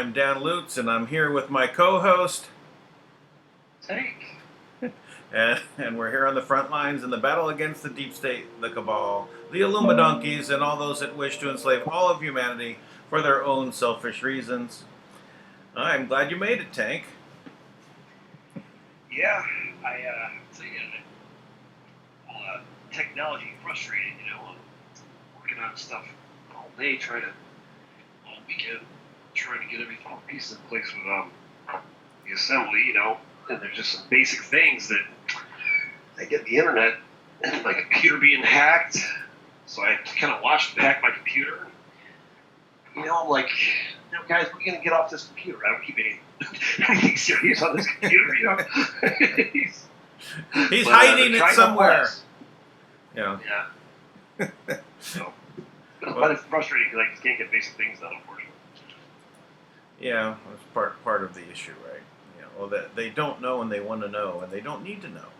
I'm Dan Lutz, and I'm here with my co-host, Tank. and we're here on the front lines in the battle against the deep state, the cabal, the Illuminonkeys, and all those that wish to enslave all of humanity for their own selfish reasons. I'm glad you made it, Tank. Yeah, technology frustrated, I'm working on stuff all day, all weekend, trying to get everything all pieces in place with the assembly, and there's just some basic things that I get the internet and my computer being hacked, so I kind of watched them hack my computer. I'm like, guys, we're gonna get off this computer. I don't keep anything serious on this computer, He's hiding it somewhere. Yeah. So, but it's frustrating because I just can't get basic things done, unfortunately. Yeah, that's part of the issue, right? Well, that they don't know and they want to know, and they don't need to know.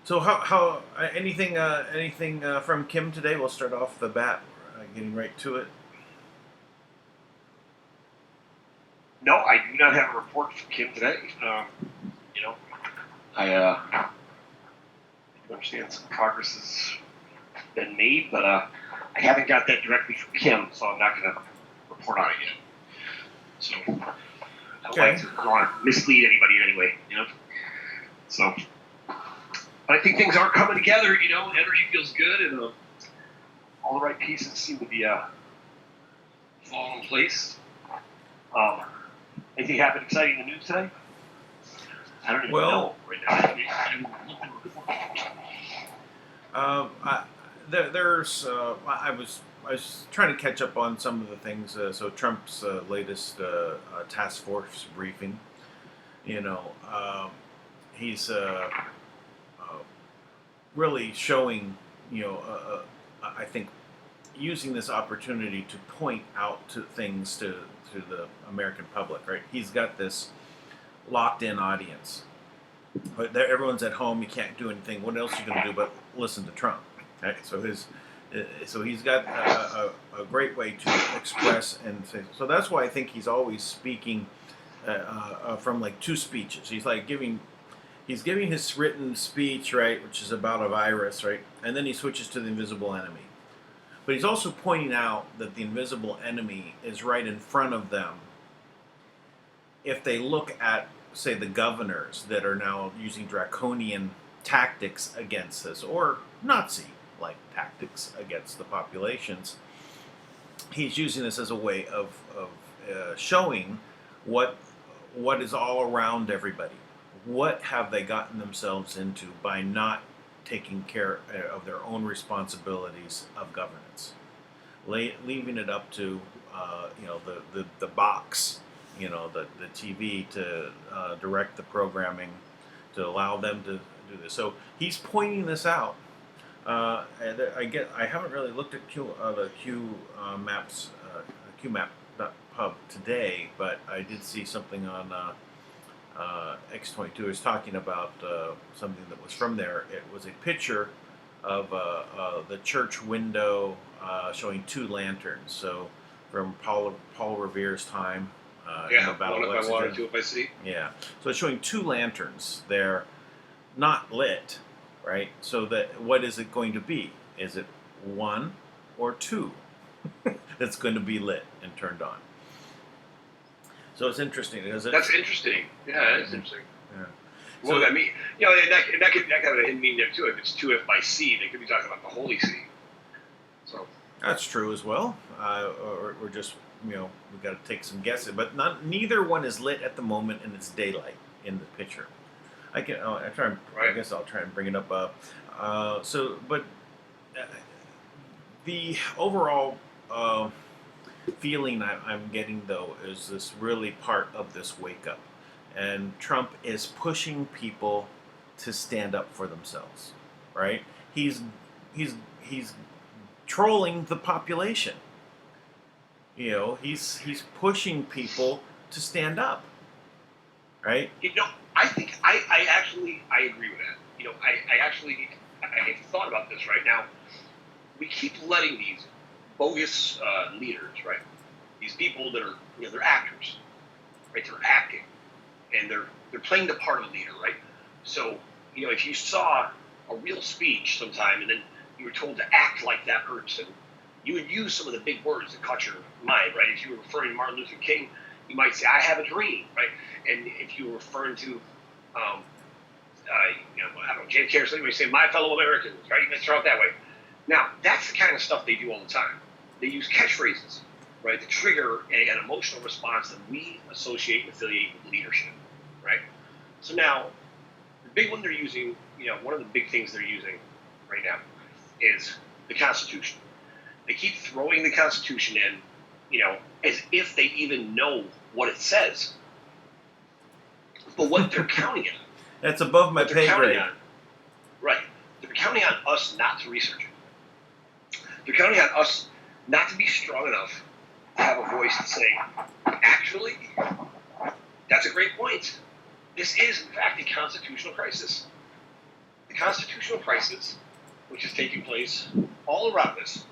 So how anything from Kim today? We'll start off the bat, getting right to it. No, I do not have a report from Kim today. I understand some progress has been made, but I haven't got that directly from Kim, so I'm not going to report on it yet. So I don't want to mislead anybody anyway, So, but I think things are coming together, energy feels good, and all the right pieces seem to be falling in place. Anything happened exciting in the news today? I don't even know right now. I was trying to catch up on some of the things. So Trump's latest task force briefing, he's really showing, I think, using this opportunity to point out to things to the American public, right? He's got this locked-in audience. But everyone's at home. You can't do anything. What else are you going to do but listen to Trump? Right? So he's got a great way to express and say. So that's why I think he's always speaking from like two speeches. He's giving his written speech, right, which is about a virus, right, and then he switches to the invisible enemy. But he's also pointing out that the invisible enemy is right in front of them. If they look at, say, the governors that are now using draconian tactics against this, or Nazi-like tactics against the populations, he's using this as a way of showing what is all around everybody. What have they gotten themselves into by not taking care of their own responsibilities of governance, leaving it up to the box, the TV to direct the programming, to allow them to do this. So he's pointing this out. And I haven't really looked at the QMap.pub today, but I did see something on X22 is talking about something that was from there. It was a picture of the church window showing two lanterns. So from Paul Revere's time. In the Battle of Lexington. I wanted to if I see. Yeah. So it's showing two lanterns. They're not lit, right? So that what is it going to be? Is it one or two that's going to be lit and turned on? So it's interesting because that's interesting. Yeah, that's interesting. Yeah. Well, so, I mean, that could have a mean there too. If it's 2F by C, they could be talking about the Holy See. So that's true as well. Or just we've got to take some guesses, but neither one is lit at the moment, and it's daylight in the picture. I guess I'll try and bring it up. The overall feeling I'm getting, though, is this really part of this wake up, and Trump is pushing people to stand up for themselves. Right? He's trolling the population. He's pushing people to stand up. Right? I think I agree with that. I thought about this right now. we keep letting these bogus leaders, right? These people that are, they're actors, right? They're acting, and they're playing the part of a leader, right? So, if you saw a real speech sometime and then you were told to act like that person, you would use some of the big words that caught your mind, right? If you were referring to Martin Luther King, you might say, "I have a dream," right? And if you were referring to, I don't know, JFK or something, you say, "My fellow Americans," right? You can start out that way. Now, that's the kind of stuff they do all the time. They use catchphrases, right, to trigger an emotional response that we associate and affiliate with leadership, right? So now, the big one they're using, one of the big things they're using right now is the Constitution. They keep throwing the Constitution in, as if they even know what it says. But what they're counting on. That's above my pay grade. Right. They're counting on us not to research it. They're counting on us not to be strong enough to have a voice to say, actually, that's a great point. This is, in fact, a constitutional crisis. The constitutional crisis, which is taking place all around us,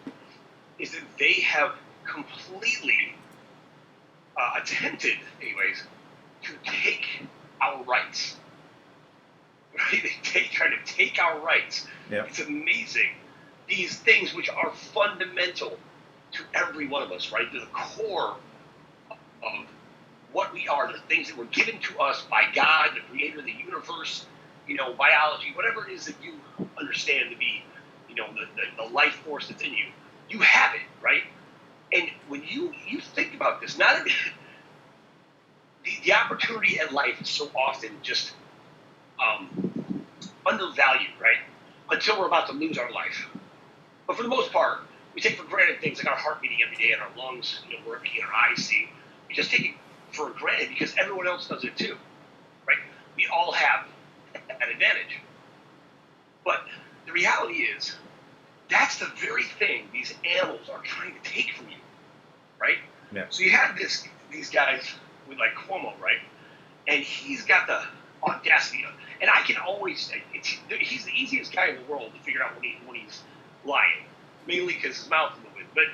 is that they have completely attempted, anyways, to take our rights. Right? They try to take our rights. Yep. It's amazing. These things which are fundamental to every one of us, right? They're the core of what we are, the things that were given to us by God, the creator of the universe, biology, whatever it is that you understand to be, the life force that's in you. You have it, right? And when you think about this, not the opportunity in life is so often just undervalued, right? Until we're about to lose our life. But for the most part, we take for granted things like our heart beating every day and our lungs, working and our eyes seeing. We just take it for granted because everyone else does it too, right? We all have an advantage. But the reality is, that's the very thing these animals are trying to take from you, right? Yeah. So you have these guys with like Cuomo, right? And he's got the audacity, and I can always say he's the easiest guy in the world to figure out when he's lying, mainly because his mouth's in the wind. But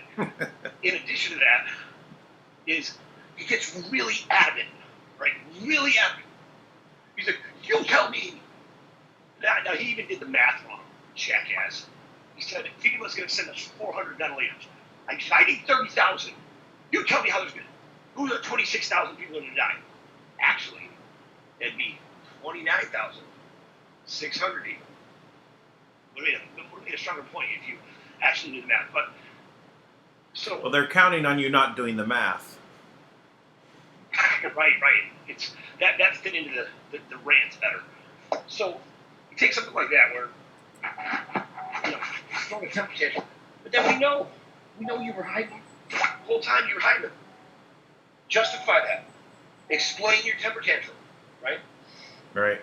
in addition to that, is he gets really adamant, right? Really adamant. He's like, "You'll tell me." Now he even did the math wrong, jackass. He said FEMA's going to send us 400 ventilators. I need 30,000. You tell me how there's going to. Who are 26,000 people going to die? Actually, it'd be 29,600 people. Would have made a stronger point if you actually do the math. But well, they're counting on you not doing the math. Right. It's that fit into the rants better. So you take something like that where you're throwing a temper tantrum, but then we know you were hiding the whole time. You were hiding. Justify that. Explain your temper tantrum, right? Right.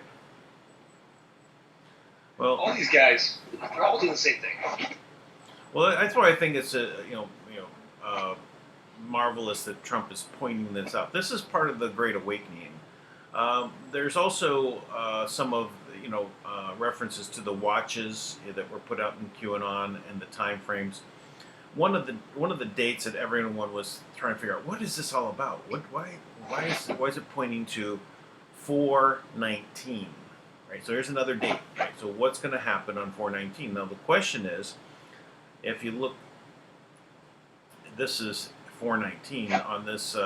Well, all these guys, they're all doing the same thing. Well, that's why I think it's marvelous that Trump is pointing this out. This is part of the Great Awakening. There's also some of references to the watches that were put out in QAnon and the time frames. One of the dates that everyone was trying to figure out, what is this all about? Why is it pointing to 4/19? Right. So here's another date. Right. So what's going to happen on 4/19? Now the question is, if you look, this is 4/19 on this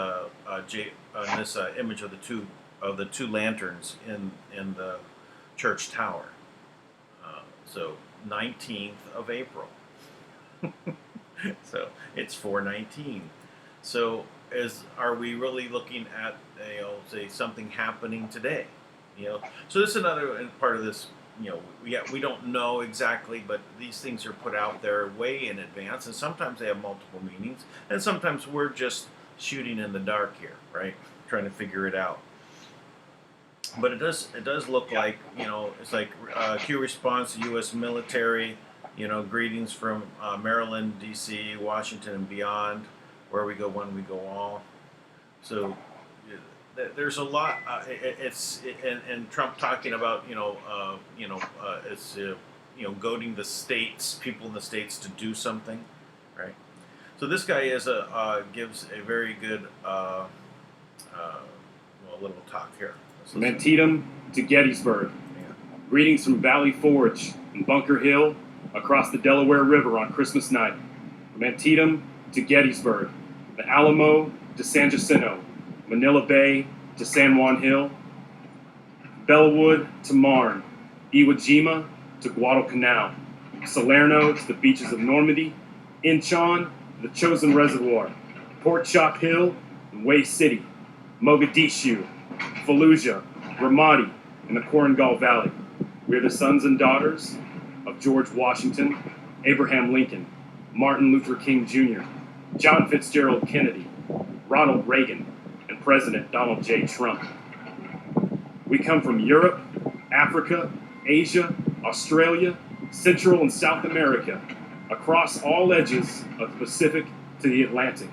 image of the two lanterns in the church tower. So 19th of April. So it's 4/19. So are we really looking at say something happening today? So this is another part of this. We don't know exactly, but these things are put out there way in advance, and sometimes they have multiple meanings, and sometimes we're just shooting in the dark here, right? Trying to figure it out. But it does look like it's like Q response to U.S. military. Greetings from Maryland, D.C., Washington, and beyond. Where we go, when we go, all. So there's a lot. And Trump talking about it's goading the states, people in the states, to do something, right? So this guy gives a very good little talk here. From Antietam to Gettysburg. Yeah. Greetings from Valley Forge and Bunker Hill across the Delaware River on Christmas night. From Antietam to Gettysburg, the Alamo to San Jacinto, Manila Bay to San Juan Hill, Bellwood to Marne, Iwo Jima to Guadalcanal, Salerno to the beaches of Normandy, Incheon to the Chosin Reservoir, Port Chop Hill and Way City, Mogadishu, Fallujah, Ramadi, and the Korengal Valley. We are the sons and daughters of George Washington, Abraham Lincoln, Martin Luther King Jr., John Fitzgerald Kennedy, Ronald Reagan, and President Donald J. Trump. We come from Europe, Africa, Asia, Australia, Central and South America, across all edges of the Pacific to the Atlantic.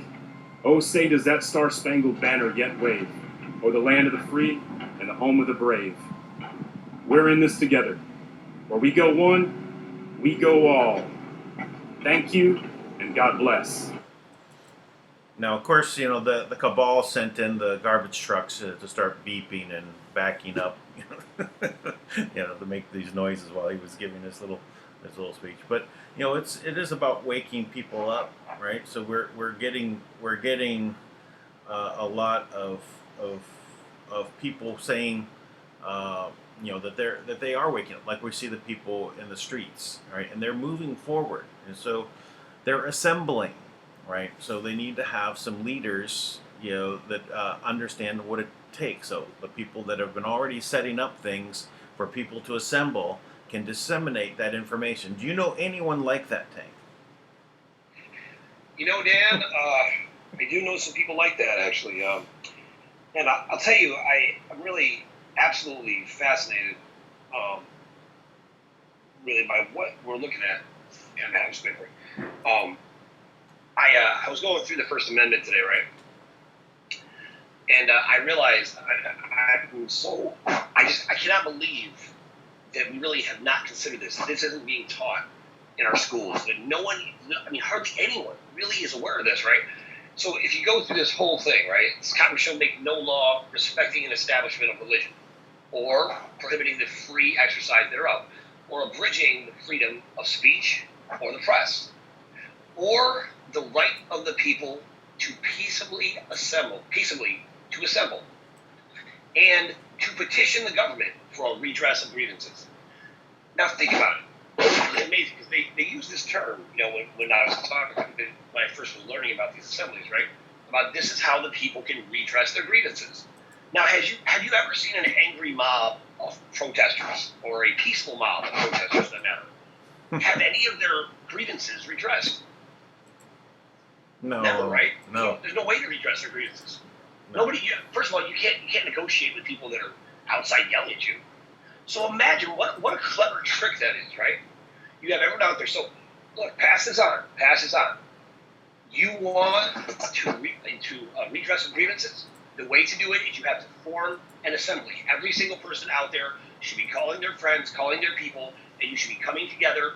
Oh, say does that star-spangled banner yet wave, o'er the land of the free and the home of the brave. We're in this together. Where we go one, we go all. Thank you, and God bless. Now, of course, the cabal sent in the garbage trucks to start beeping and backing up, to make these noises while he was giving his little speech. But it is about waking people up, right? So we're getting a lot of people saying, that they are waking up, like we see the people in the streets, right? And they're moving forward, and so they're assembling. Right, so they need to have some leaders, that understand what it takes. So the people that have been already setting up things for people to assemble can disseminate that information. Do you know anyone like that, Tank? Dan, I do know some people like that, actually. And I'll tell you, I'm really absolutely fascinated, really, by what we're looking at in the House paper. I was going through the First Amendment today, right? And I realized I cannot believe that we really have not considered this. This isn't being taught in our schools. That hardly anyone really is aware of this, right? So if you go through this whole thing, right, Congress shall make no law respecting an establishment of religion, or prohibiting the free exercise thereof, or abridging the freedom of speech or the press, or the right of the people to peaceably assemble, and to petition the government for a redress of grievances. Now think about it. It's amazing because they use this term, when I was talking, when I first was learning about these assemblies, right? About this is how the people can redress their grievances. Now, have you ever seen an angry mob of protesters, or a peaceful mob of protesters, for that matter, have any of their grievances redressed? No. Never, right? No. There's no way to redress their grievances. No. First of all, you can't negotiate with people that are outside yelling at you. So imagine what a clever trick that is, right? You have everyone out there. So look, pass this on. You want to redress grievances? The way to do it is you have to form an assembly. Every single person out there should be calling their friends, calling their people, and you should be coming together.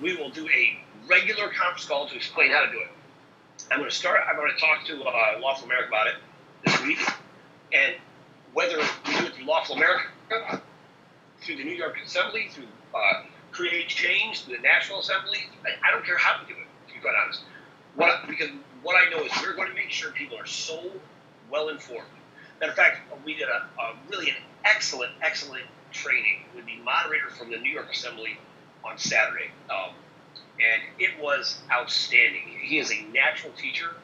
We will do a regular conference call to explain how to do it. I'm going to talk to Lawful America about it this week, and whether we do it through Lawful America, through the New York Assembly, through Create Change, through the National Assembly, I don't care how we do it, to be quite honest. Because what I know is we're going to make sure people are so well informed. Matter of fact, we did a really an excellent training with the moderator from the New York Assembly on Saturday. And it was outstanding. He is a natural teacher,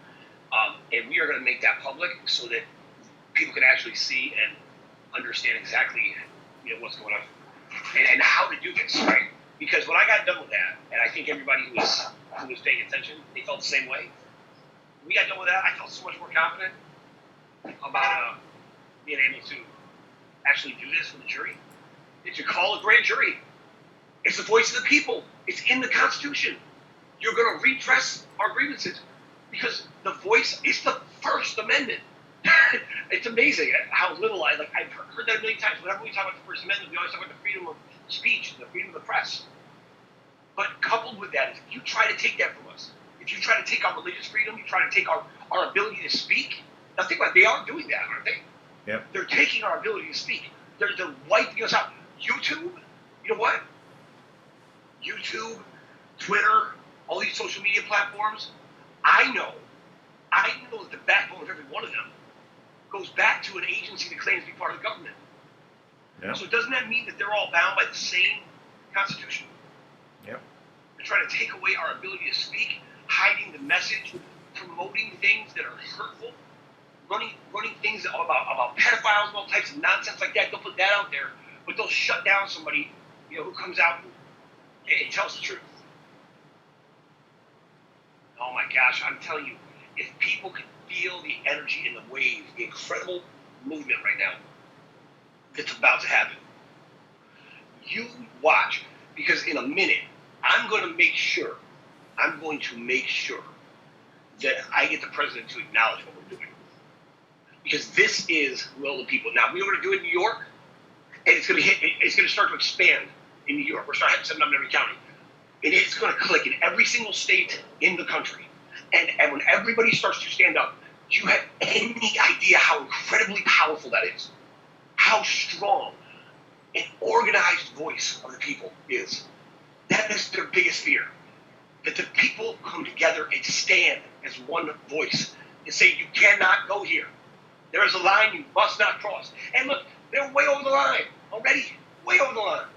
and we are going to make that public so that people can actually see and understand exactly what's going on and how to do this, right? Because when I got done with that, and I think everybody who was paying attention, they felt the same way. We got done with that. I felt so much more confident about being able to actually do this with the jury. If you call a grand jury, it's the voice of the people. It's in the Constitution. You're going to redress our grievances because the voice is the First Amendment. It's amazing how little I've heard that a million times. Whenever we talk about the First Amendment, we always talk about the freedom of speech and the freedom of the press. But coupled with that, if you try to take that from us, if you try to take our religious freedom, you try to take our ability to speak, now think about it, they are doing that, aren't they? Yep. They're taking our ability to speak. They're wiping us out. YouTube, you know what? YouTube, Twitter, all these social media platforms, I know that the backbone of every one of them goes back to an agency that claims to be part of the government. Yep. So doesn't that mean that they're all bound by the same Constitution? Yep. They're trying to take away our ability to speak, hiding the message, promoting things that are hurtful, running things about pedophiles and all types of nonsense like that. They'll put that out there, but they'll shut down somebody, who comes out and tells the truth. Oh my gosh, I'm telling you, if people could feel the energy and the wave, the incredible movement right now that's about to happen, you watch, because in a minute, I'm going to make sure that I get the president to acknowledge what we're doing. Because this is will of the people. Now, we're going to do it in New York, and it's going to start to expand in New York. We're starting to set up in every county. And it's going to click in every single state in the country. And when everybody starts to stand up, do you have any idea how incredibly powerful that is? How strong an organized voice of the people is. That is their biggest fear. That the people come together and stand as one voice and say, you cannot go here. There is a line you must not cross. And look, they're way over the line already. Way over the line.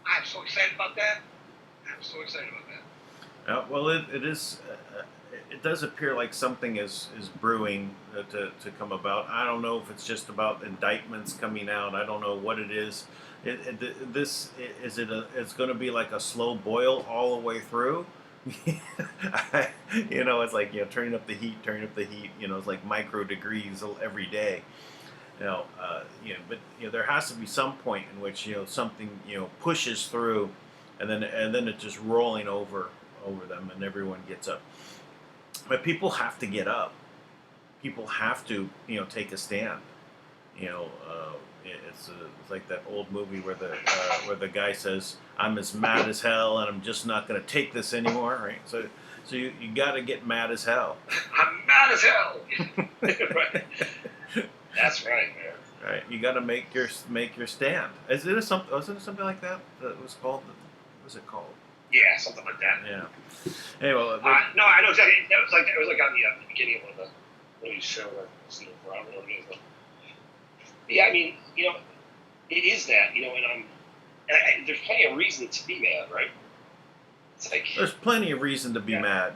I'm so excited about that. Well, it is. It does appear like something is brewing to come about. I don't know if it's just about indictments coming out. I don't know what it is. It's going to be like a slow boil all the way through. It's like turning up the heat. It's like micro degrees every day. But there has to be some point in which something pushes through, and then it's just rolling over them, and everyone gets up. But people have to get up. People have to take a stand. It's like that old movie where the guy says, "I'm as mad as hell, and I'm just not going to take this anymore." Right? So you got to get mad as hell. I'm mad as hell. Right. That's right, man. Right. You got to make your stand. Was it something like that? That was called. What was it called? Yeah, something like that. Yeah. Anyway, no, I know exactly. That was like on the beginning of one of the movies show or STEELE for I don't know what it is. Yeah, I mean, it is that, and there's plenty of reason to be mad, right? It's like there's plenty of reason to be mad.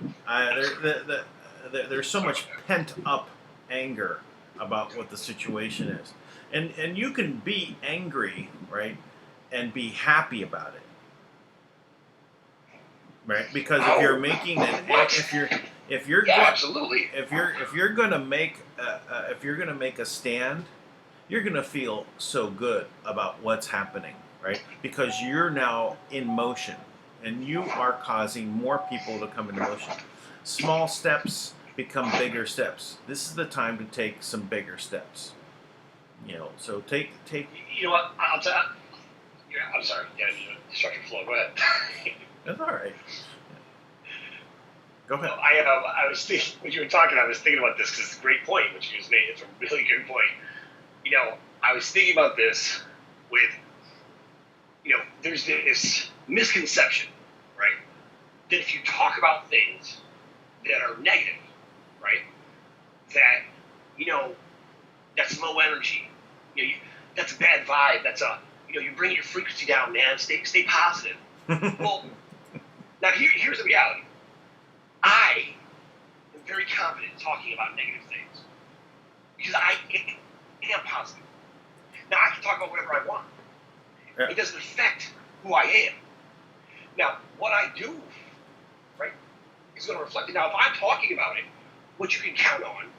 There's so much pent up anger about what the situation is, and you can be angry, right, and be happy about it, right? Because if you're making if you're gonna make a stand, you're gonna feel so good about what's happening, right? Because you're now in motion, and you are causing more people to come into motion. Small steps become bigger steps. This is the time to take some bigger steps. So take. You know what? I'll tell you. I'm sorry. Yeah, structure flow. Go ahead. That's all right. Go ahead. Well, I was thinking when you were talking. I was thinking about this because it's a great point, which you just made. It's a really good point. I was thinking about this with, there's this misconception, right? That if you talk about things that are negative, right, that, that's low energy. That's a bad vibe. That's you bring your frequency down, man. Stay positive. Well, now here's the reality. I am very confident in talking about negative things because I am positive. Now, I can talk about whatever I want. Yeah. It doesn't affect who I am. Now, what I do, right, is going to reflect it. Now, if I'm talking about it, what you can count on,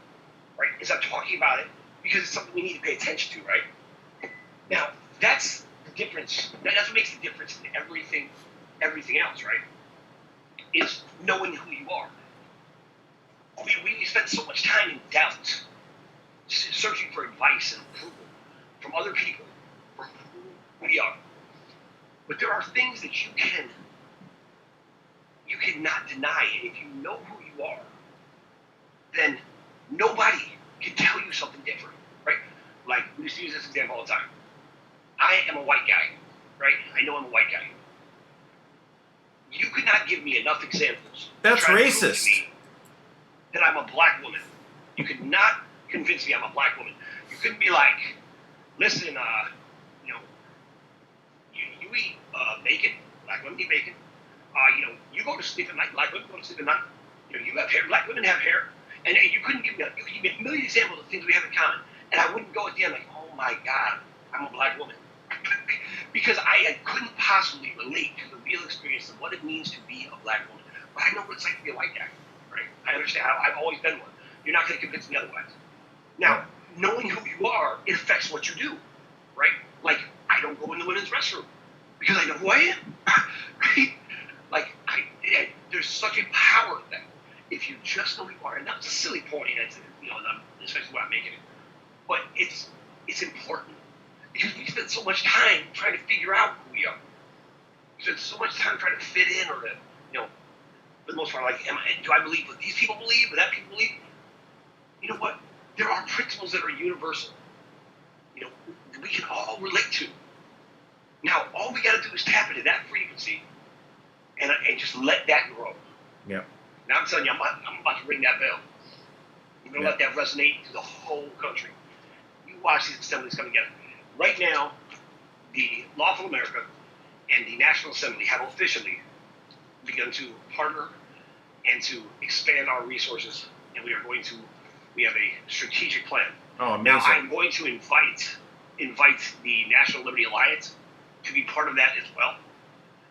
right, is I'm talking about it because it's something we need to pay attention to, right? Now, that's the difference. That's what makes the difference in everything else, right, is knowing who you are. We spend so much time in doubt, searching for advice and approval from other people, from who we are. But there are things that you can you cannot deny it. If you know who you are, then nobody can tell you something different, right? Like, we used to use this example all the time. I am a white guy, right? I know I'm a white guy. You could not give me enough examples. That's to try to prove racist. to me that I'm a black woman. You could not convince me I'm a black woman. You couldn't be like, listen, you know, you eat bacon, black women eat bacon. You go to sleep at night, black women go to sleep at night. You know, you have hair, black women have hair. And you couldn't give me, you could give me a million examples of things we have in common. And I wouldn't go at the end like, oh my God, I'm a black woman. Because I couldn't possibly relate to the real experience of what it means to be a black woman. But I know what it's like to be a white guy, right? I understand. I've always been one. You're not going to convince me otherwise. Now, knowing who you are, it affects what you do, right? Like, I don't go in the women's restroom because I know who I am, right? Like, there's such a power in that. If you just know who you are, and that's a silly point, especially when I'm making it, but it's important because we spend so much time trying to figure out who we are. We spend so much time trying to fit in, or to, for the most part, like, do I believe what these people believe, what that people believe? You know what? There are principles that are universal. We can all relate to. Now, all we got to do is tap into that frequency and just let that grow. Yeah. Now I'm telling you, I'm about to ring that bell. I'm going to let that resonate through the whole country. You watch these assemblies come together. Right now, the Lawful America and the National Assembly have officially begun to partner and to expand our resources, and we have a strategic plan. Oh, amazing. Now I'm going to invite the National Liberty Alliance to be part of that as well.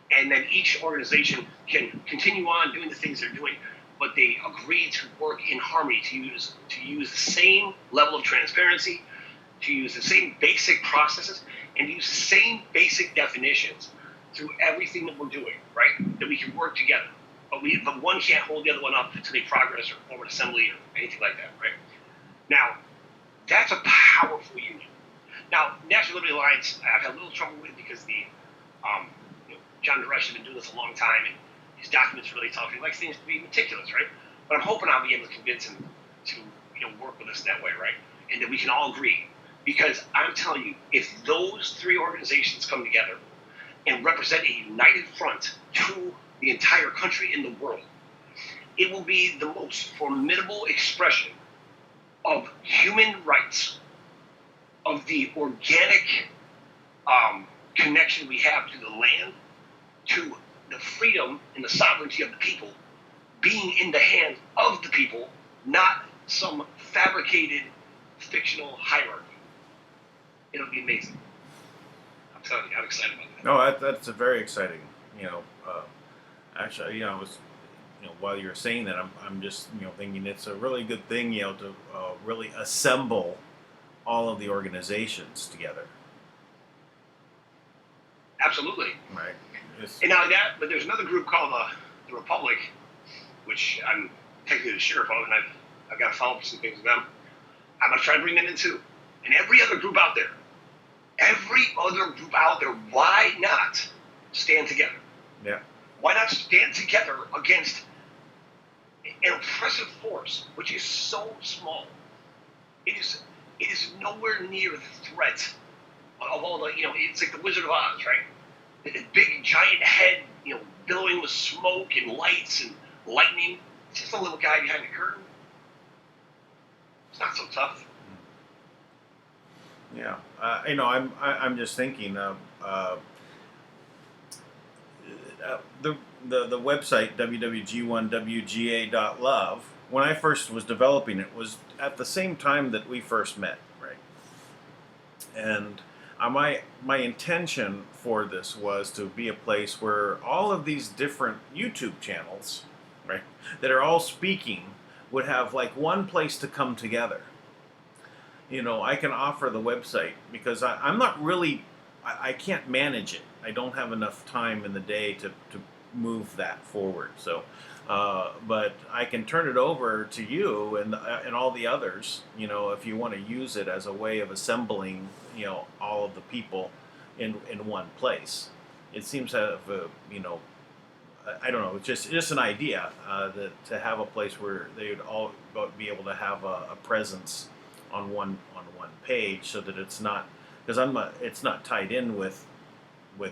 And then each organization can continue on doing the things they're doing, but they agree to work in harmony, to use the same level of transparency, to use the same basic processes, and use the same basic definitions through everything that we're doing, right? That we can work together. But one can't hold the other one up to make progress or form an assembly or anything like that, right? Now, that's a powerful union. Now, National Liberty Alliance, I've had a little trouble with because John Duresh has been doing this a long time, and his documents really tough. He likes things to be meticulous, right? But I'm hoping I'll be able to convince him to work with us that way, right? And that we can all agree. Because I'm telling you, if those three organizations come together and represent a united front to the entire country and the world, it will be the most formidable expression of human rights, of the organic connection we have to the land, to the freedom and the sovereignty of the people being in the hands of the people, not some fabricated fictional hierarchy. It'll be amazing. I'm telling you, I'm excited about that. No, that's a very exciting. Actually, I was, while you were saying that, I'm just, thinking it's a really good thing, to really assemble all of the organizations together. Absolutely. Right. And not only that, but there's another group called the Republic, which I'm technically the sheriff of, and I've got to follow up some things with them. I'm going to try to bring them in too. And every other group out there, why not stand together? Yeah. Why not stand together against an oppressive force, which is so small? It is nowhere near the threat of all the, it's like the Wizard of Oz, right? The big giant head, billowing with smoke and lights and lightning. It's just a little guy behind the curtain. It's not so tough. Yeah, I'm just thinking of the website www.g1wga.love. When I first was developing it, was at the same time that we first met, right? And my intention for this was to be a place where all of these different YouTube channels, right, that are all speaking, would have like one place to come together. I can offer the website because I'm not really, I can't manage it. I don't have enough time in the day to move that forward. So, but I can turn it over to you and all the others, if you want to use it as a way of assembling, all of the people in one place. It seems to have, I don't know. It's just an idea that to have a place where they would all be able to have a presence on one page, so that it's not, because it's not tied in with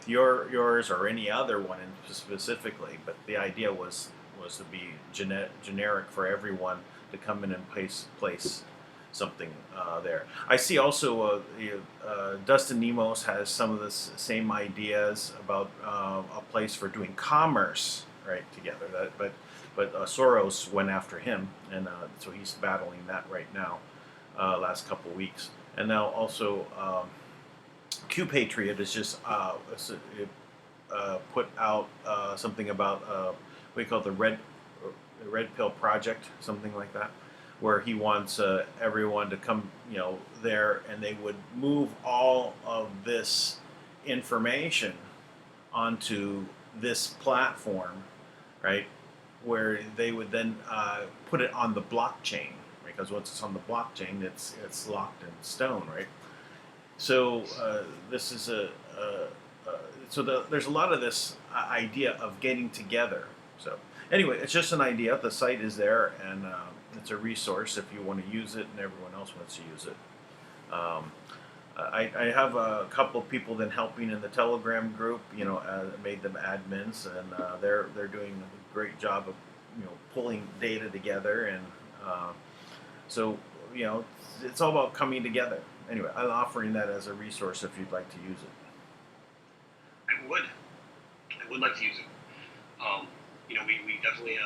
yours or any other one specifically. But the idea was to be generic for everyone to come in and place something there. I see also Dustin Nemos has some of the same ideas about a place for doing commerce right together. But Soros went after him, and so he's battling that right now. Last couple of weeks, and now also Q Patriot is just put out something about what we call the Red Pill Project, something like that, where he wants everyone to come, there, and they would move all of this information onto this platform, right, where they would then put it on the blockchain, because once it's on the blockchain, it's locked in stone, right? So this is there's a lot of this idea of getting together. So anyway, it's just an idea. The site is there, and it's a resource if you want to use it, and everyone else wants to use it. I have a couple of people then helping in the Telegram group. Made them admins, and they're doing a great job of pulling data together, and so it's all about coming together. Anyway, I'm offering that as a resource if you'd like to use it. I would like to use it. We definitely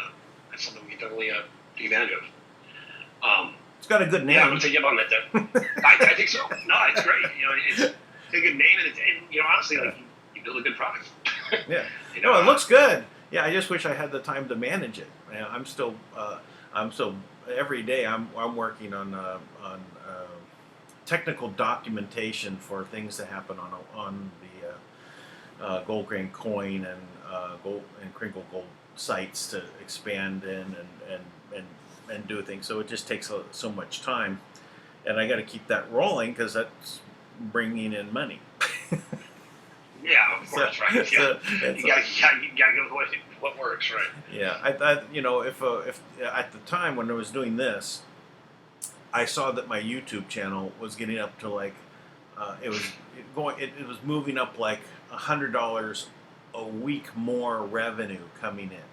that's something we can definitely take advantage of. It's got a good name. Yeah, I'm gonna take you up on that. Then. I think so. No, it's great. It's a good name, and honestly, like you build a good product. Yeah. No, it looks good. Yeah, I just wish I had the time to manage it. I'm still every day I'm working on technical documentation for things that happen on the Gold Grain Coin and Gold and Crinkle Gold sites to expand in and do things. So it just takes so much time, and I got to keep that rolling because that's bringing in money. Yeah, of course, right. Yeah. You gotta go with what works, right? Yeah, if at the time when I was doing this, I saw that my YouTube channel was getting up to like it was moving up like $100 a week more revenue coming in,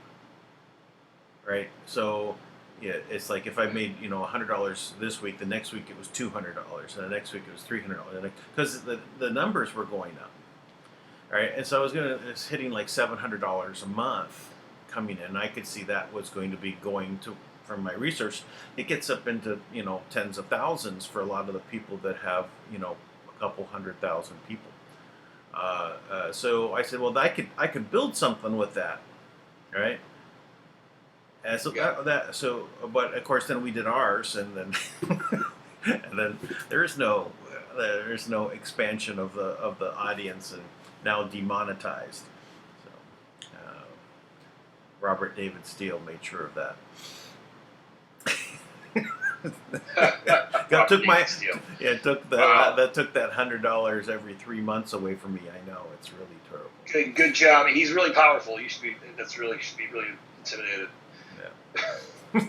right? So yeah, it's like if I made $100 this week, the next week it was $200, and the next week it was $300, because the numbers were going up. Right, and so it's hitting like $700 a month coming in. And I could see that was going to be going to, from my research, it gets up into tens of thousands for a lot of the people that have a couple 100,000 people. So I said, well, I could build something with that, right? And so but of course then we did ours, and then and then there's no expansion of the audience, and now demonetized. So Robert David Steele made sure of that. That took that $100 every 3 months away from me. I know, it's really terrible. Good job. He's really powerful. You should be really intimidated. Yeah.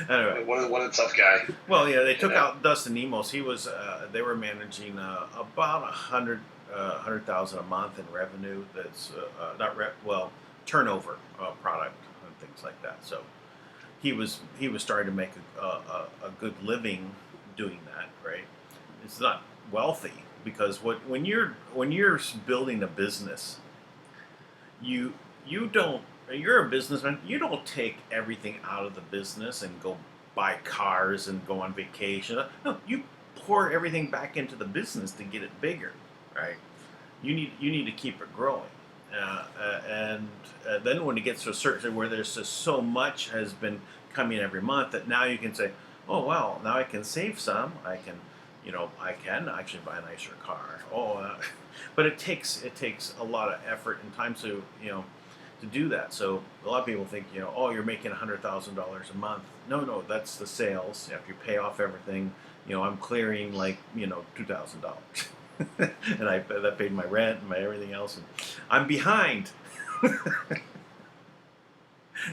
Anyway, what a tough guy. Well, yeah, they took out Dustin Nemos. He was they were managing about 100,000 a month in revenue. That's turnover product and things like that. So he was starting to make a good living doing that. Right? It's not wealthy, because when you're building a business, you're a businessman. You don't take everything out of the business and go buy cars and go on vacation. No, you pour everything back into the business to get it bigger, right? You need to keep it growing, and then when it gets to a certain where there's just so much has been coming every month, that now you can say, oh well, now I can save some. I can actually buy a nicer car. But it takes a lot of effort and time to do that. So a lot of people think, you're making $100,000 a month. No, that's the sales. After you pay off everything, I'm clearing like, $2,000. And that paid my rent and my everything else. And I'm behind.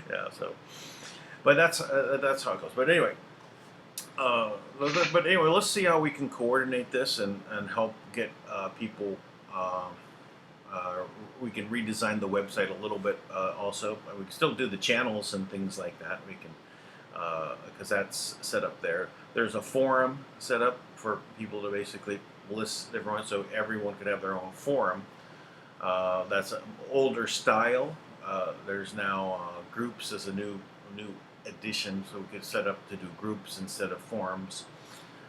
Yeah. So, but that's how it goes. But anyway, but anyway, let's see how we can coordinate this and help get people. We can redesign the website a little bit. Also, we can still do the channels and things like that. We can because that's set up there. There's a forum set up for people to basically list everyone, so everyone could have their own forum. That's an older style. There's now groups as a new addition, so we could set up to do groups instead of forums.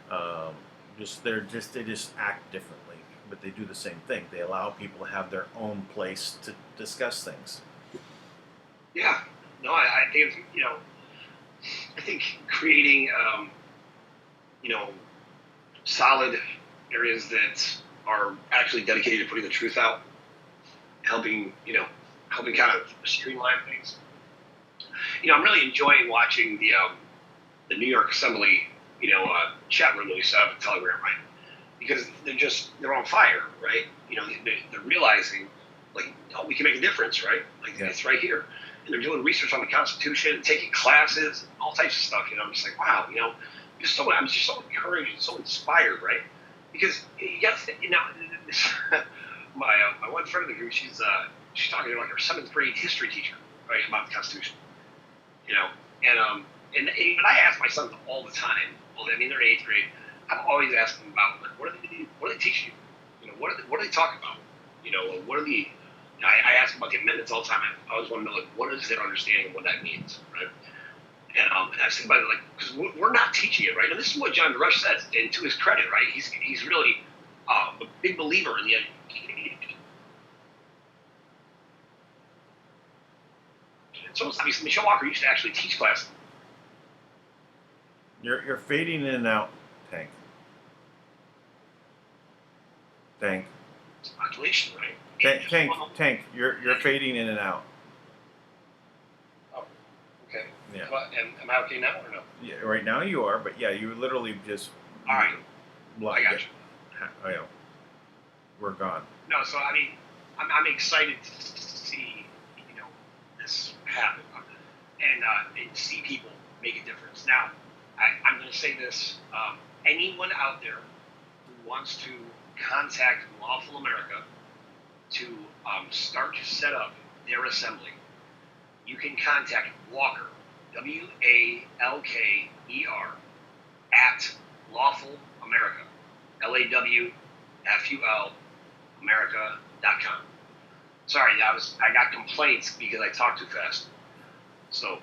They just act differently, but they do the same thing. They allow people to have their own place to discuss things. Yeah. No, I think I think creating solid areas that are actually dedicated to putting the truth out, helping kind of streamline things. I'm really enjoying watching the New York Assembly, chat room that we set up at Telegram, right? Because they're on fire, right? They're realizing, like, oh, we can make a difference, right? Like, it's right here. And they're doing research on the Constitution and taking classes, all types of stuff. I'm just like, wow, I'm just so encouraged and so inspired, right? Because you got to, my one friend of the group, she's talking to like her 7th grade history teacher, right, about the Constitution, and I ask my sons all the time. Well, I mean, they're in 8th grade. I'm always asking about, like, what do they teach you? What do they talk about? What are the I ask them about the amendments all the time. I always want to know, like, what is their understanding of what that means, right? And I think about it, like, because we're not teaching it, right? And this is what John DeRush says, and to his credit, right? He's really a big believer in the education. And so obviously Michelle Walker used to actually teach class. You're fading in and out, Tank. It's modulation, right? Tank, you're fading in and out. Oh, okay. Yeah. Am I okay now or no? Yeah, right now you are, but yeah, you literally just. All right. I got you. I know. We're gone. No, so I mean, I'm excited to see this happen and see people make a difference. Now, I'm going to say this: anyone out there who wants to contact Lawful America to start to set up their assembly, you can contact Walker, WALKER, at Lawful America, LAWFUL America.com. Sorry, I got complaints because I talked too fast. So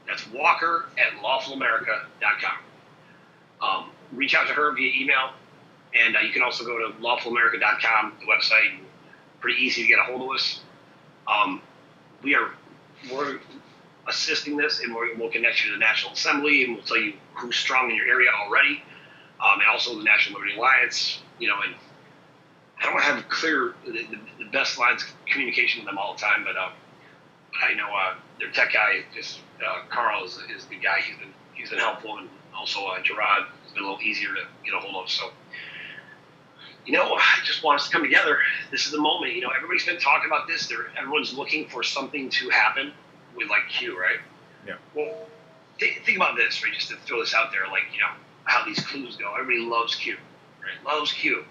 that's Walker at LawfulAmerica.com. Reach out to her via email, and you can also go to LawfulAmerica.com, the website. Pretty easy to get a hold of us. We're assisting this, and we'll connect you to the National Assembly, and we'll tell you who's strong in your area already, and also the National Liberty Alliance. And I don't have the best lines of communication with them all the time, but I know their tech guy Carl is a good guy. He's been helpful, and also Gerard has been a little easier to get a hold of. So. I just want us to come together. This is the moment. Everybody's been talking about this. Everyone's looking for something to happen with, like, Q, right? Yeah. Well, think about this, right? Just to throw this out there, like, how these clues go. Everybody loves Q, right? Loves Q.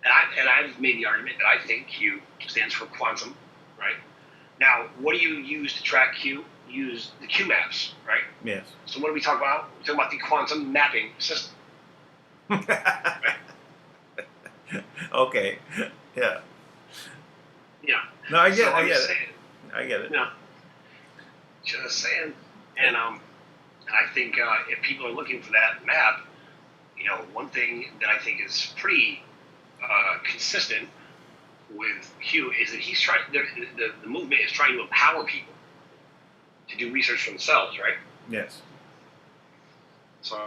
And I've made the argument that I think Q stands for quantum, right? Now, what do you use to track Q? You use the Q maps, right? Yes. So what do we talk about? We talk about the quantum mapping system. Right? Okay. Yeah. Yeah. No, I get So it. I get it. Just saying. And I think if people are looking for that map, one thing that I think is pretty consistent with Q is that he's trying. The movement is trying to empower people to do research for themselves, right? Yes. So,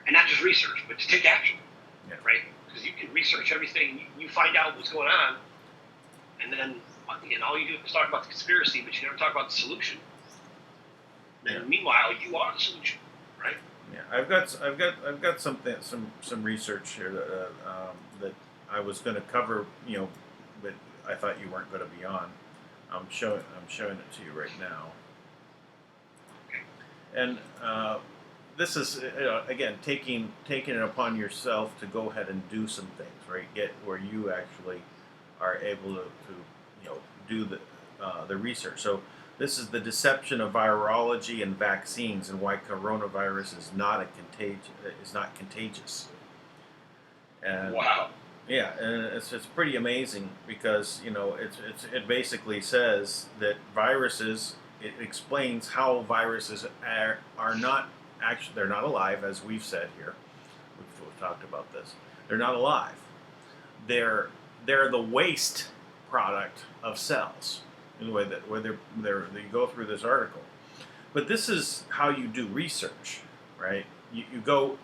and not just research, but to take action, right? Because you can research everything, you find out what's going on, and then all you do is talk about the conspiracy, but you never talk about the solution. And meanwhile, you are the solution, right? Yeah, I've got some research here that I was going to cover, but I thought you weren't going to be on. I'm showing it to you right now. And this is again taking it upon yourself to go ahead and do some things, right? Get where you actually are able to do the research. So this is the deception of virology and vaccines and why coronavirus is not contagious. And Wow. yeah, and it's pretty amazing because it basically says that viruses. It explains how viruses are not actually, they're not alive, as we've said here. We've talked about this. They're not alive. They're the waste product of cells. In the way that they go through this article. But this is how you do research, right? You go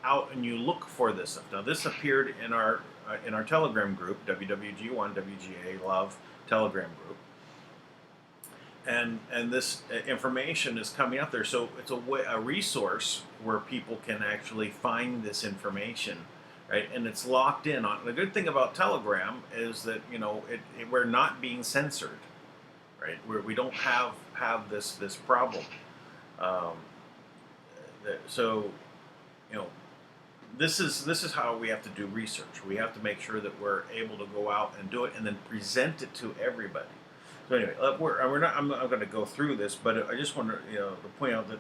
out and you look for this stuff. Now this appeared in our Telegram group, WWG1 WGA Love Telegram group. And this information is coming out there, so it's a resource where people can actually find this information, right? And it's locked in on. The good thing about Telegram is that we're not being censored, right? We don't have this problem. So this is how we have to do research. We have to make sure that we're able to go out and do it, and then present it to everybody. So anyway, I'm not going to go through this, but I just want to point out that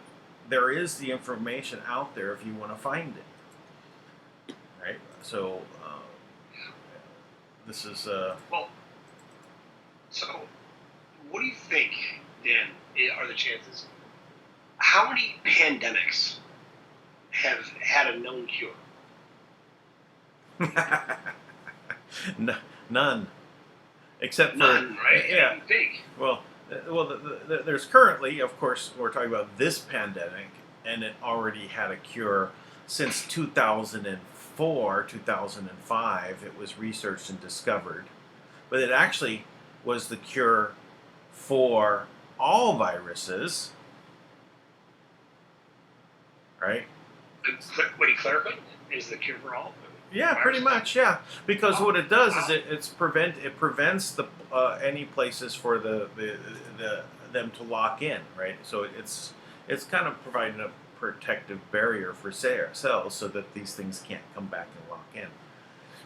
there is the information out there if you want to find it, right? So this is well. So, what do you think, Dan, are the chances? How many pandemics have had a known cure? None. Except for none, right? Yeah. I think. Well, there's currently, of course, we're talking about this pandemic, and it already had a cure since 2004, 2005. It was researched and discovered, but it actually was the cure for all viruses, right? Wait, clarify. Is the cure for all? Yeah, pretty much. Yeah, because what it does is it prevents the any places for them to lock in, right? So it's kind of providing a protective barrier for cells so that these things can't come back and lock in.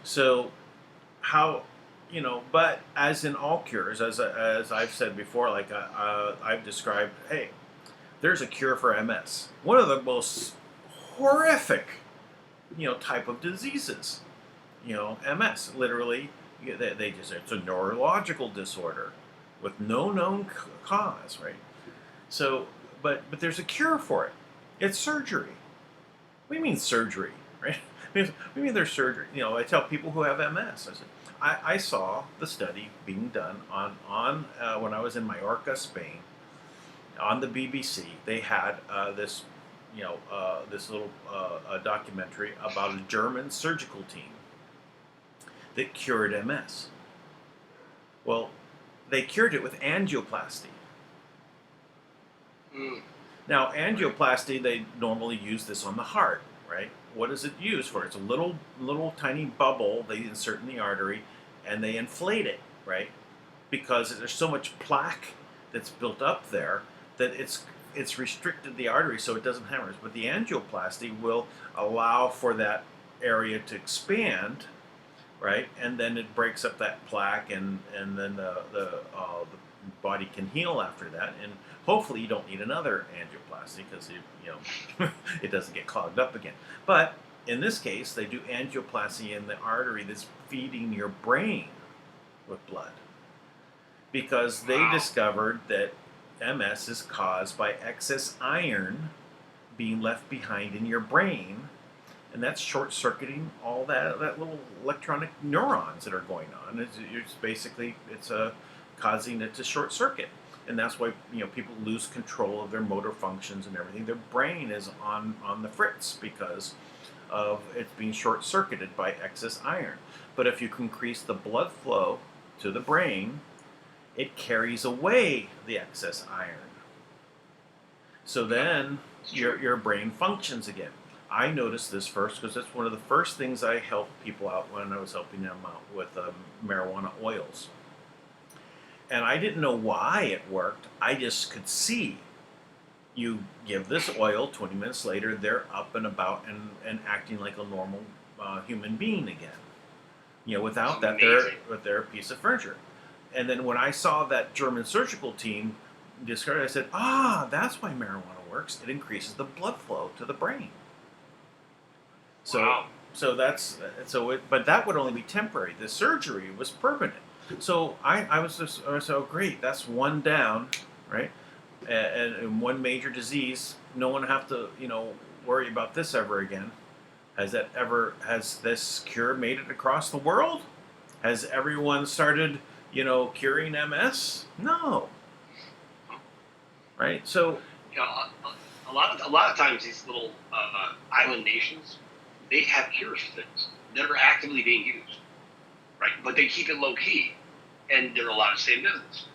So how but as in all cures, as I've said before, like I've described, hey, there's a cure for MS, one of the most horrific type of diseases. MS, literally, they just, it's a neurological disorder with no known cause, right? So, but there's a cure for it. It's surgery. What do you mean surgery, right? What do you mean there's surgery? I tell people who have MS, I said, I saw the study being done on when I was in Mallorca, Spain, on the BBC. They had this this little documentary about a German surgical team that cured MS. Well, they cured it with angioplasty. Now, angioplasty, they normally use this on the heart, right? What is it used for? It's a little tiny bubble they insert in the artery, and they inflate it, right? Because there's so much plaque that's built up there that it's restricted the artery so it doesn't hemorrhage. But the angioplasty will allow for that area to expand, right? And then it breaks up that plaque, and then the body can heal after that. And hopefully you don't need another angioplasty because it doesn't get clogged up again. But in this case, they do angioplasty in the artery that's feeding your brain with blood, because they discovered that MS is caused by excess iron being left behind in your brain, and that's short-circuiting all that little electronic neurons that are going on. It's basically causing it to short-circuit, and that's why people lose control of their motor functions and everything. Their brain is on the fritz because of it being short-circuited by excess iron. But if you can increase the blood flow to the brain, it carries away the excess iron. So then your brain functions again. I noticed this first because that's one of the first things I helped people out when I was helping them out with marijuana oils. and I didn't know why it worked. I just could see. You give this oil, 20 minutes later, they're up and about and acting like a normal human being again. Without that, they're a piece of furniture. And then when I saw that German surgical team discard it, I said, that's why marijuana works. It increases the blood flow to the brain. So, Wow. But that would only be temporary. The surgery was permanent. So I was so great. That's one down, right? And one major disease. No one have to worry about this ever again. Has this cure made it across the world? Has everyone started curing MS? No. Right. So A lot of times these little island nations, they have cures for things that are actively being used, right? But they keep it low key, and they're allowed to stay in business.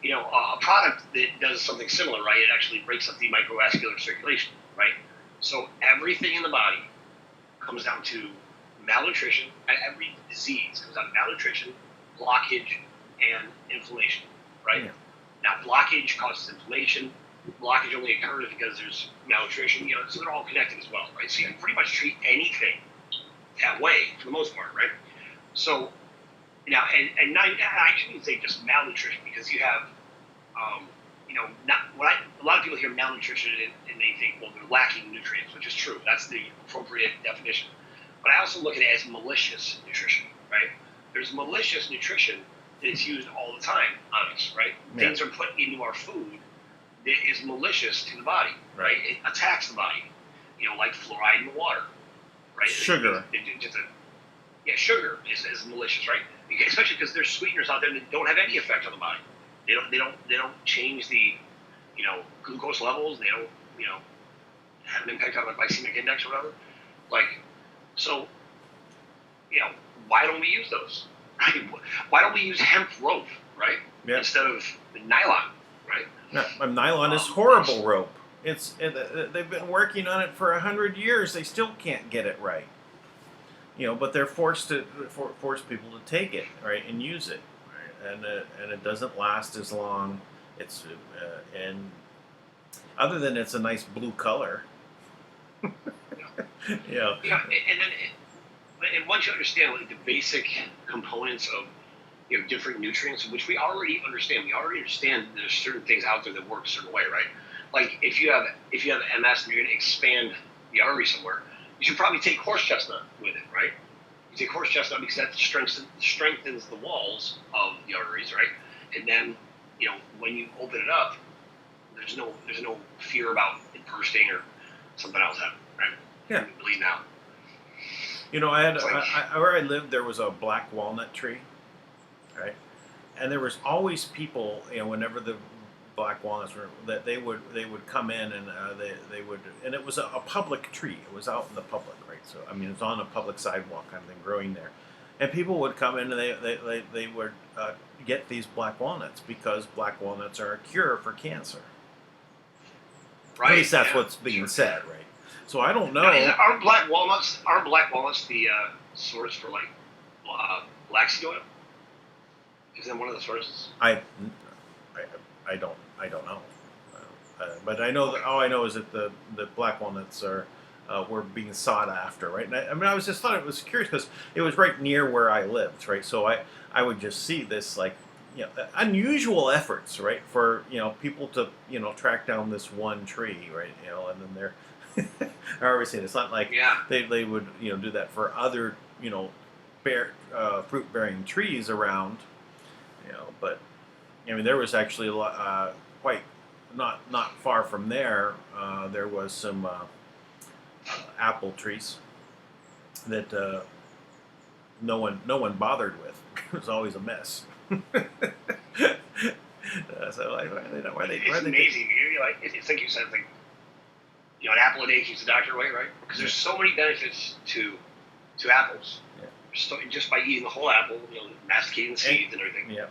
A product that does something similar, right? It actually breaks up the microvascular circulation, right? So everything in the body comes down to malnutrition. Every disease comes down to malnutrition, blockage, and inflammation, right? Yeah. Now, blockage causes inflammation. Blockage only occurs because there's malnutrition, so they're all connected as well, right? So you can pretty much treat anything that way for the most part, right? So, and I shouldn't say just malnutrition, because you have, a lot of people hear malnutrition and they think, well, they're lacking nutrients, which is true. That's the appropriate definition. But I also look at it as malicious nutrition, right? There's malicious nutrition that is used all the time on us, right? Yeah. Things are put into our food that is malicious to the body, right? It attacks the body, like fluoride in the water, right? Sugar. Sugar is malicious, right? Especially because there's sweeteners out there that don't have any effect on the body. They don't change the, glucose levels. They don't, have an impact on the glycemic index or whatever. So, why don't we use those? Right? Why don't we use hemp rope, right? Yeah. Instead of nylon, right? No, nylon is horrible rope. They've been working on it for 100 years. They still can't get it right. But they're force people to take it, right, and use it, right? And it doesn't last as long. It's and other than it's a nice blue color. Yeah, and once you understand the basic components of different nutrients, which we already understand, there's certain things out there that work a certain way, right? Like if you have MS and you're going to expand the artery somewhere, you should probably take horse chestnut with it, right? You take horse chestnut because that strengthens the walls of the arteries, right? And then when you open it up, there's no fear about it bursting or something else happening, right? Yeah. Bleeding out. Where I lived, there was a black walnut tree, right? And there was always people, whenever the black walnuts were, that they would come in and they would, and it was a public tree. It was out in the public, right? So it's on a public sidewalk kind of thing, growing there, and people would come in and they would get these black walnuts because black walnuts are a cure for cancer. Right. At least that's what's being said, right? So I don't know. Now, are black walnuts the source for flaxseed oil? Is that one of the sources? I don't know. But I know that all I know is that the black walnuts were being sought after, right? And I was just thought it was curious because it was right near where I lived, right? So I would just see this unusual efforts, right, for people to track down this one tree, right? And then they're I always say it's not like they would do that for other fruit bearing trees around, but there was actually a lot, quite not far from there. There was some apple trees that no one bothered with. It was always a mess. So why they It's amazing. It's like you said, an apple a day keeps the doctor away, right? Because there's so many benefits to apples. Yeah. So just by eating the whole apple, masticating the seeds and everything. Yeah.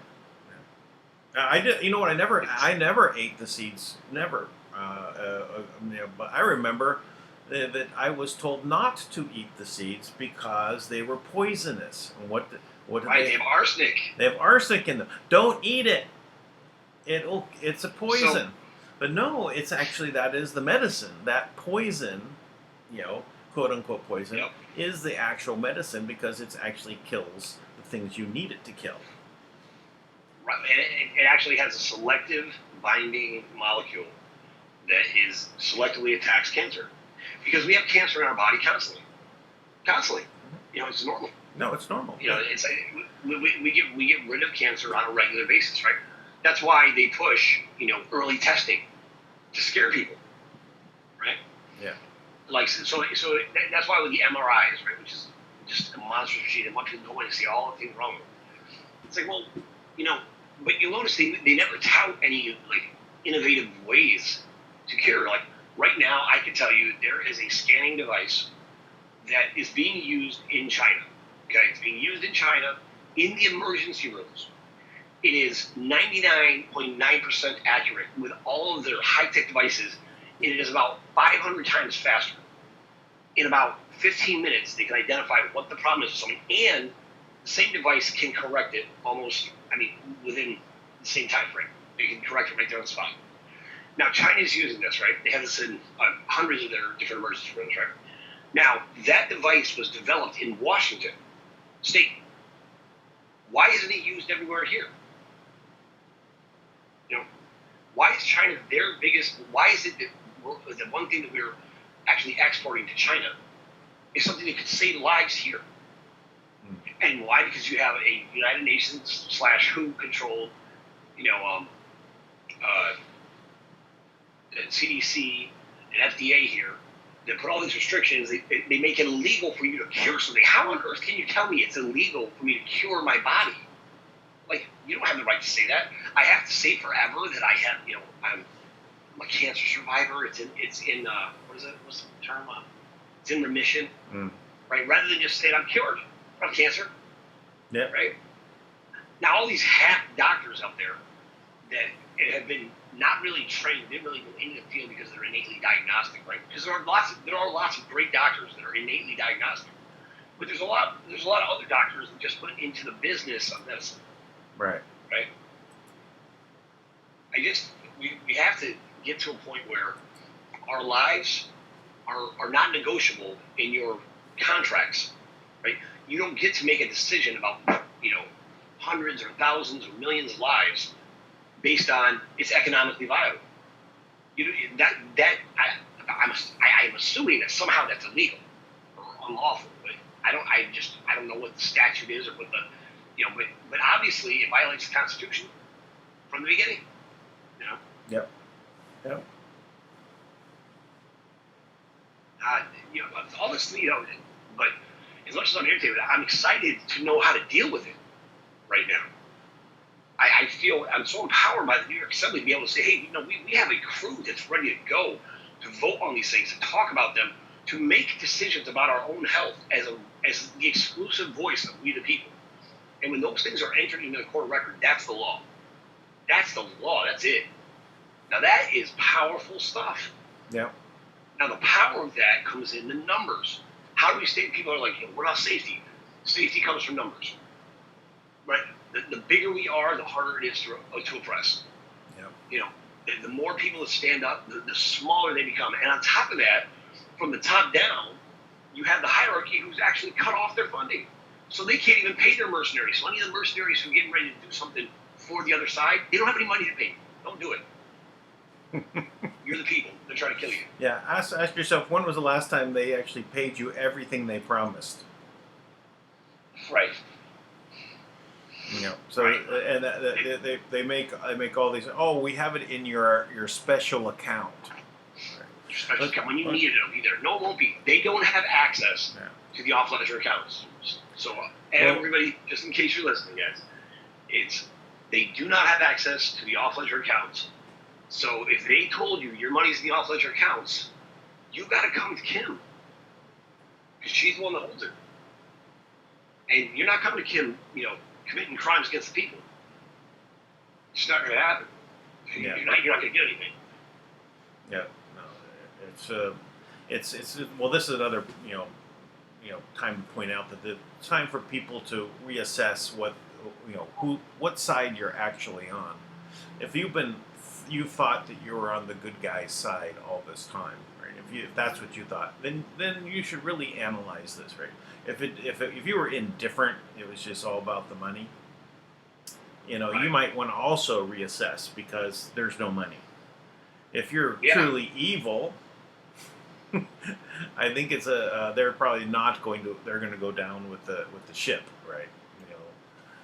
I did. You know what? I never ate the seeds. Never. But I remember that I was told not to eat the seeds because they were poisonous. And what Right, they have arsenic. They have arsenic in them. Don't eat it. It's a poison. But no, it's actually, that is the medicine. That poison, quote unquote poison, Yep. is the actual medicine because it actually kills the things you need it to kill. Right, and it actually has a selective binding molecule that is selectively attacks cancer, because we have cancer in our body constantly. It's normal. No, it's normal. It's like we get rid of cancer on a regular basis, right? That's why they push early testing to scare people, right? Yeah. Like so that's why with the MRIs, right, which is just a monstrous machine, and what people go in and see all the things wrong with it. It's like, well, but you'll notice they never tout any like innovative ways to cure. Like right now, I can tell you there is a scanning device that is being used in China. Okay, it's being used in China in the emergency rooms. It is 99.9% accurate with all of their high-tech devices. It is about 500 times faster. In about 15 minutes, they can identify what the problem is with something, and the same device can correct it within the same time frame. They can correct it right there on the spot. Now, China is using this, right? They have this in hundreds of their different emergency rooms, right? Now, that device was developed in Washington State. Why isn't it used everywhere here? Why is China their biggest? Why is it that the one thing that we're actually exporting to China is something that could save lives here? And why? Because you have a United Nations / WHO controlled, CDC and FDA here that put all these restrictions. They make it illegal for you to cure something. How on earth can you tell me it's illegal for me to cure my body? Like, you don't have the right to say that. I have to say forever that I have, I'm a cancer survivor. It's in what is it? What's the term? It's in remission, right? Rather than just saying I'm cured from cancer. Yeah. Right. Now, all these hack doctors out there that have been not really trained, didn't really go into the field because they're innately diagnostic, right? Because there are lots of great doctors that are innately diagnostic, but there's a lot of other doctors that just went into the business of medicine. Right. Right. We have to get to a point where our lives are not negotiable in your contracts, right? You don't get to make a decision about hundreds or thousands or millions of lives based on it's economically viable. I'm assuming that somehow that's illegal or unlawful. But I don't know what the statute is or what the but obviously it violates the Constitution from the beginning. Yep. All this, but as much as I'm irritated, I'm excited to know how to deal with it right now. I feel I'm so empowered by the New York Assembly to be able to say, hey, we have a crew that's ready to go to vote on these things, to talk about them, to make decisions about our own health as the exclusive voice of we the people. And when those things are entered into the court record, that's the law. That's the law. That's it. Now, that is powerful stuff. Yeah. Now, the power of that comes in the numbers. How do we state people are like, what about safety? Safety comes from numbers. Right? The bigger we are, the harder it is to oppress. Yeah. The more people that stand up, the smaller they become. And on top of that, from the top down, you have the hierarchy who's actually cut off their funding. So they can't even pay their mercenaries. So any of the mercenaries who are getting ready to do something for the other side, they don't have any money to pay. Don't do it. You're the people. They're trying to kill you. Yeah. Ask yourself, when was the last time they actually paid you everything they promised? Right. So Right. And they make all these. Oh, we have it in your special account. Your special account. When you need it, it'll be there. No, it won't be. They don't have access to the off-ledger accounts. So everybody, just in case you're listening, guys, they do not have access to the off-ledger accounts. So if they told you your money's in the off-ledger accounts, you got to come to Kim, because she's the one that holds it. And you're not coming to Kim, committing crimes against the people. It's not going to happen. Yeah. You're not going to get anything. Yeah. No. It's well. This is another time to point out that the time for people to reassess what side you're actually on. if you thought that you were on the good guy's side all this time, right? If that's what you thought, then you should really analyze this, right? If you were indifferent, it was just all about the money. You know, you might want to also reassess because there's no money. If you're truly evil, I think it's they're probably not going to. They're going to go down with the ship, right? You know,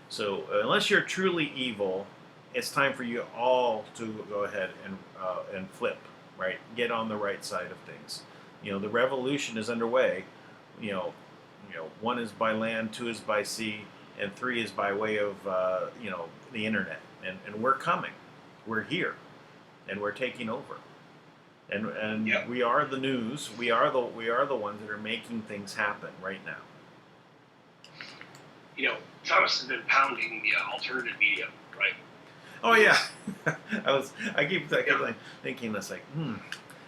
so unless you're truly evil, it's time for you all to go ahead and flip, right? Get on the right side of things. You know, the revolution is underway. You know, 1 is by land, 2 is by sea, and 3 is by way of the internet. And we're coming. We're here, and we're taking over. And we are the news. We are the ones that are making things happen right now. You know, Thomas has been pounding the alternative media, right? Oh yeah, I keep thinking this like,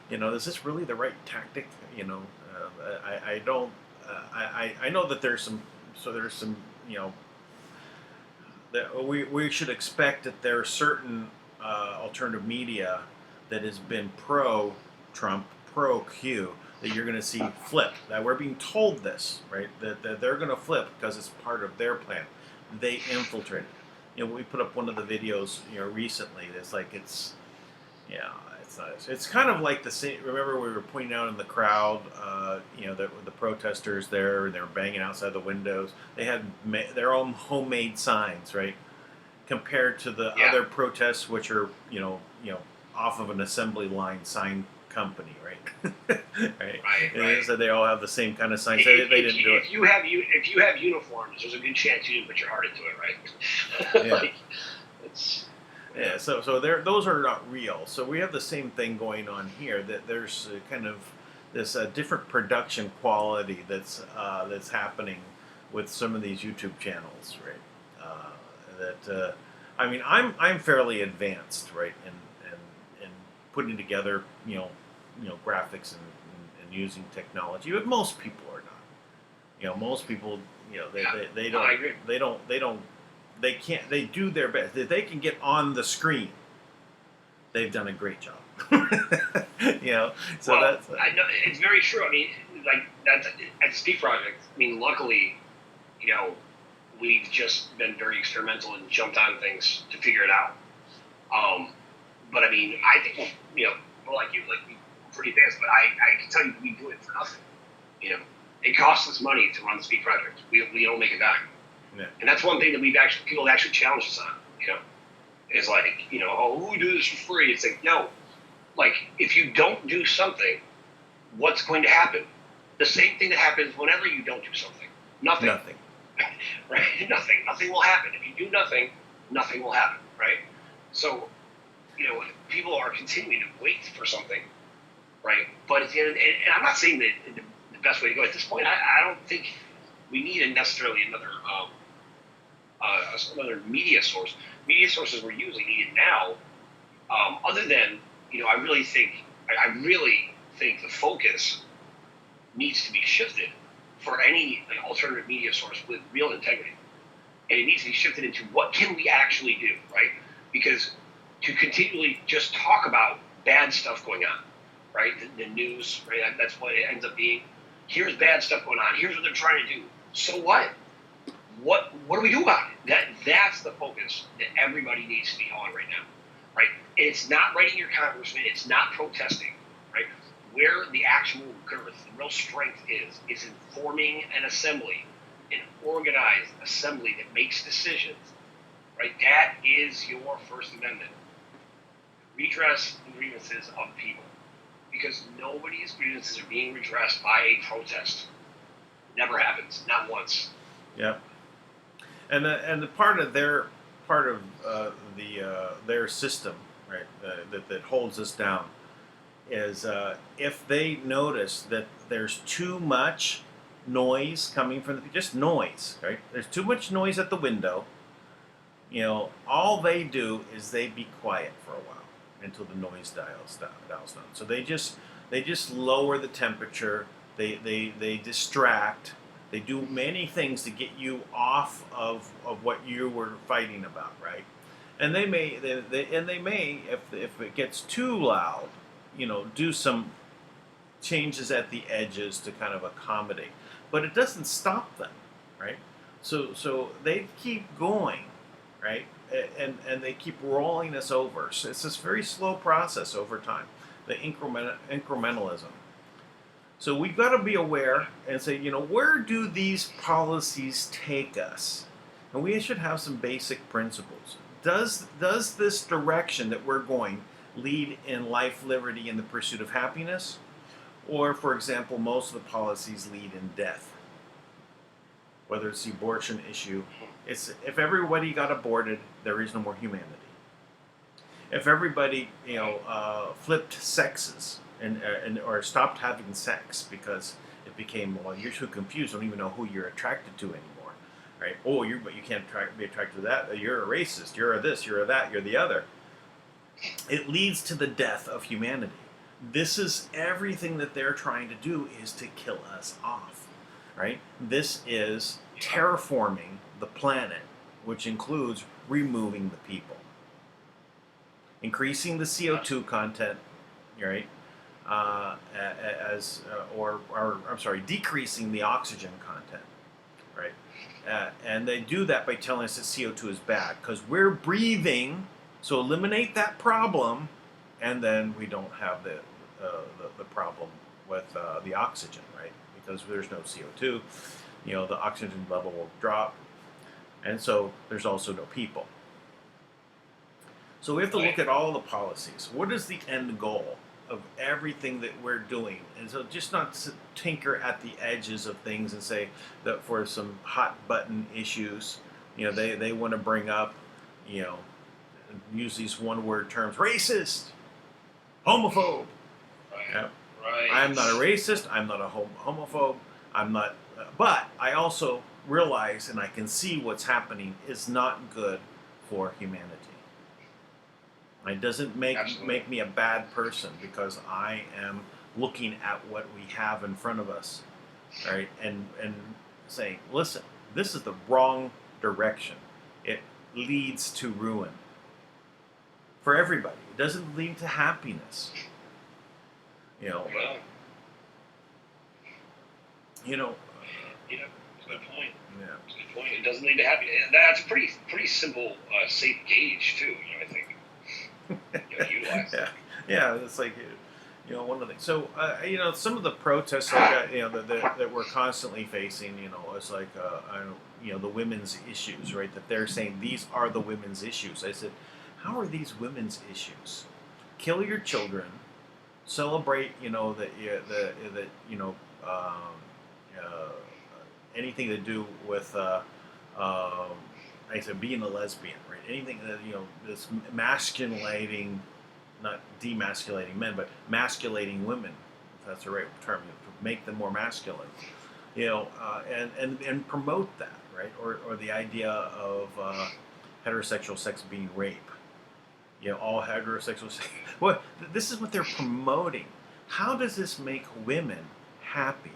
you know, is this really the right tactic? You know, I don't. I know that there's some. So there's some. You know, that we should expect that there are certain alternative media that has been pro-Trump, pro-Q, that you're going to see flip. That we're being told this, right? That they're going to flip because it's part of their plan. They infiltrated. You know, we put up one of the videos, you know, recently. It's like it's not. It's kind of like the same. Remember, we were pointing out in the crowd, you know, the protesters there, and they were banging outside the windows. They had their own homemade signs, right? Compared to the other protests, which are, you know, off of an assembly line sign company, right? Right. So they all have the same kind of signs. They didn't do it. If you have uniforms, there's a good chance you didn't put your heart into it, right? Yeah. Like, it's. Yeah. So those are not real. So we have the same thing going on here. That there's kind of this different production quality that's happening with some of these YouTube channels, right? I mean, I'm fairly advanced, right, in putting together, you know, graphics and using technology, but most people are not. You know, most people, you know, they can't. They do their best. If they can get on the screen, they've done a great job. You know, so that's. I know, it's very true. I mean, like that's at Speak Project. I mean, luckily, you know, we've just been very experimental and jumped on things to figure it out. But I mean, I think, you know, we're like you, we're pretty advanced, but I can tell you we do it for nothing. You know, it costs us money to run the Speak Project. We don't make a dime. Yeah. And that's one thing that people have actually challenged us on, you know. It's like, you know, oh, we do this for free. It's like, no. Like, if you don't do something, what's going to happen? The same thing that happens whenever you don't do something. Nothing. Nothing. Right? Nothing. Nothing will happen. If you do nothing, nothing will happen, right? So, you know, people are continuing to wait for something, right? But at the end, and I'm not saying that the best way to go at this point. I don't think we need necessarily another media source. Media sources we're using needed now, other than, you know, I really think the focus needs to be shifted for any alternative media source with real integrity, and it needs to be shifted into what can we actually do, right? Because to continually just talk about bad stuff going on, right? The news, right? That's what it ends up being. Here's bad stuff going on. Here's what they're trying to do. So what? What do we do about it? That's the focus that everybody needs to be on right now, right? And it's not writing your congressman. It's not protesting, right? Where the actual girth, the real strength is in forming an assembly, an organized assembly that makes decisions, right? That is your First Amendment. Redress the grievances of people, because nobody's grievances are being redressed by a protest. Never happens, not once. Yep. And the part of their system, right, that holds us down, is if they notice that there's too much noise coming from just noise, right? There's too much noise at the window. You know, all they do is they be quiet for a while until the noise dials down. So they just lower the temperature. They distract. They do many things to get you off of what you were fighting about, right? And they may, they may, if it gets too loud, do some changes at the edges to kind of accommodate. But it doesn't stop them, right? So they keep going, right? And they keep rolling us over. So it's this very slow process over time, the incrementalism. So we've got to be aware and say, where do these policies take us? And we should have some basic principles. Does this direction that we're going lead in life, liberty, and the pursuit of happiness? Or, for example, most of the policies lead in death. Whether it's the abortion issue, if everybody got aborted, there is no more humanity. If everybody, flipped sexes or stopped having sex because it became, well, you're too confused, don't even know who you're attracted to anymore, right? Oh, but you can't be attracted to that. You're a racist. You're a this. You're a that. You're the other. It leads to the death of humanity. This is everything that they're trying to do, is to kill us off, right? This is terraforming the planet, which includes removing the people, increasing the CO2 content, right? Decreasing the oxygen content, right? And they do that by telling us that CO2 is bad because we're breathing. So eliminate that problem, and then we don't have the problem with the oxygen, right? Because there's no CO2, the oxygen level will drop, and so there's also no people. So we have to look at all the policies. What is the end goal of everything that we're doing? And so just not to tinker at the edges of things and say that for some hot button issues, they want to bring up, use these one-word terms: racist, homophobe. Right. Yep. Right. I'm not a racist. I'm not a homophobe. I'm not. But I also realize, and I can see what's happening is not good for humanity. It doesn't make me a bad person because I am looking at what we have in front of us, right? And saying, listen, this is the wrong direction. It leads to ruin for everybody. It doesn't lead to happiness. Well, It's a good point. Yeah. It's a good point. It doesn't lead to happiness. That's a pretty simple, safe gauge too. I think. Utilize. Yeah. It's like, one of the things. So, some of the protests like that we're constantly facing, it's like, the women's issues, right? That they're saying these are the women's issues. I said, how are these women's issues? Kill your children, celebrate, anything to do with, I said, being a lesbian, right? Anything that, this masculating, not demasculating men, but masculating women, if that's the right term, to make them more masculine, and promote that, right? Or the idea of heterosexual sex being rape. All heterosexual sex. Well, this is what they're promoting. How does this make women happy?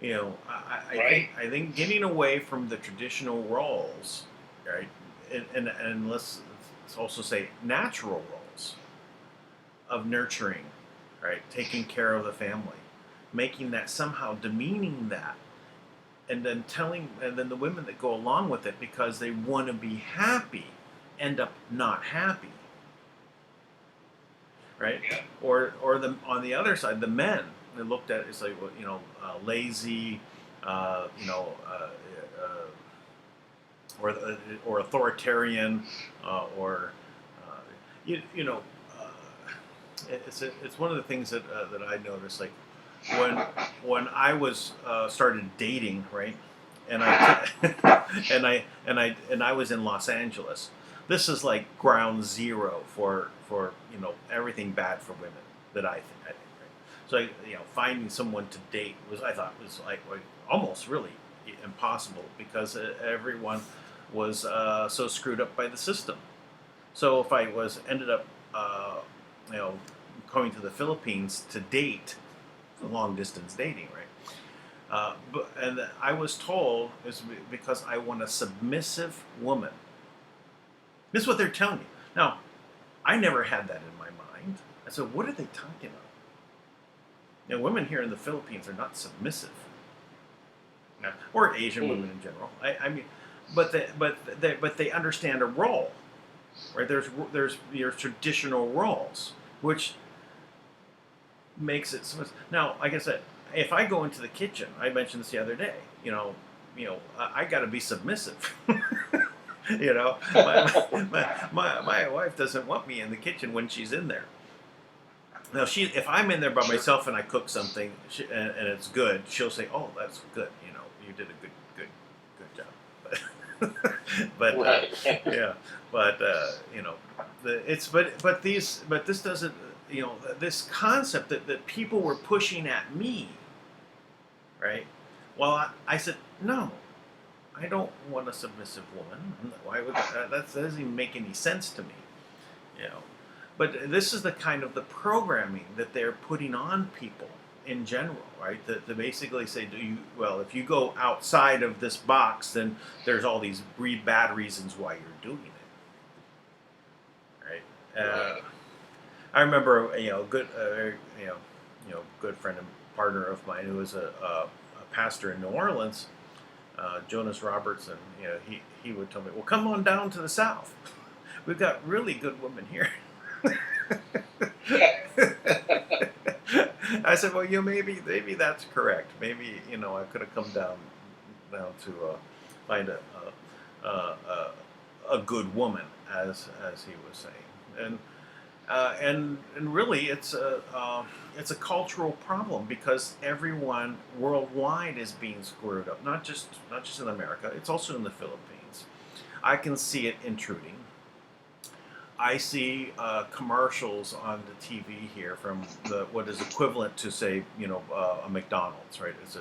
I think getting away from the traditional roles, right, and let's also say natural roles of nurturing, right, taking care of the family, making that somehow demeaning that, and then the women that go along with it because they want to be happy end up not happy, right? Yeah. Or on the other side, the men. They looked at it as like, lazy, or authoritarian, it's one of the things that I noticed. Like when I was started dating, right, and I was in Los Angeles. This is like ground zero for everything bad for women that I think. So finding someone to date was like almost really impossible because everyone was so screwed up by the system. So if I ended up going to the Philippines to date, long distance dating, right? And I was told is because I want a submissive woman, This is what they're telling you. Now, I never had that in my mind. I said, what are they talking about? You know, women here in the Philippines are not submissive. You know, or Asian women in general. I mean, but they understand a role, right? There's your traditional roles, which makes it submissive. Now, like I said, if I go into the kitchen, I mentioned this the other day. I got to be submissive. You know, my wife doesn't want me in the kitchen when she's in there. Now, if I'm in there by myself and I cook something and it's good, she'll say, "Oh, that's good. You know, you did a good job." But Right. yeah, but you know, but this doesn't, you know, this concept that people were pushing at me, right? Well, I said no. I don't want a submissive woman. Why would that doesn't even make any sense to me, you know? But this is the kind of the programming that they're putting on people in general, right? To basically say, if you go outside of this box, then there's all these bad reasons why you're doing it, right? I remember, good friend and partner of mine who was a pastor in New Orleans. Jonas Robertson, he would tell me, well, come on down to the South. We've got really good women here. I said, well, maybe that's correct. Maybe, I could have come down to find a good woman, as he was saying. And really, it's a cultural problem because everyone worldwide is being screwed up. Not just in America. It's also in the Philippines. I can see it intruding. I see commercials on the TV here from what is equivalent to, say, a McDonald's, right? It's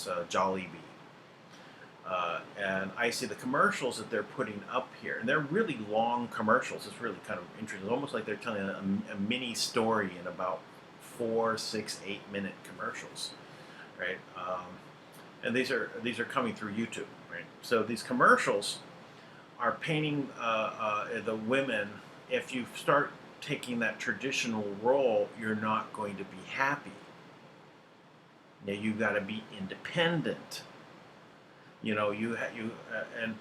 a Jollibee. And I see the commercials that they're putting up here, and they're really long commercials. It's really kind of interesting. It's almost like they're telling a mini story in about 4, 6, 8-minute commercials, right? And these are coming through YouTube, right? So these commercials are painting the women. If you start taking that traditional role, you're not going to be happy. Now you got to be independent. And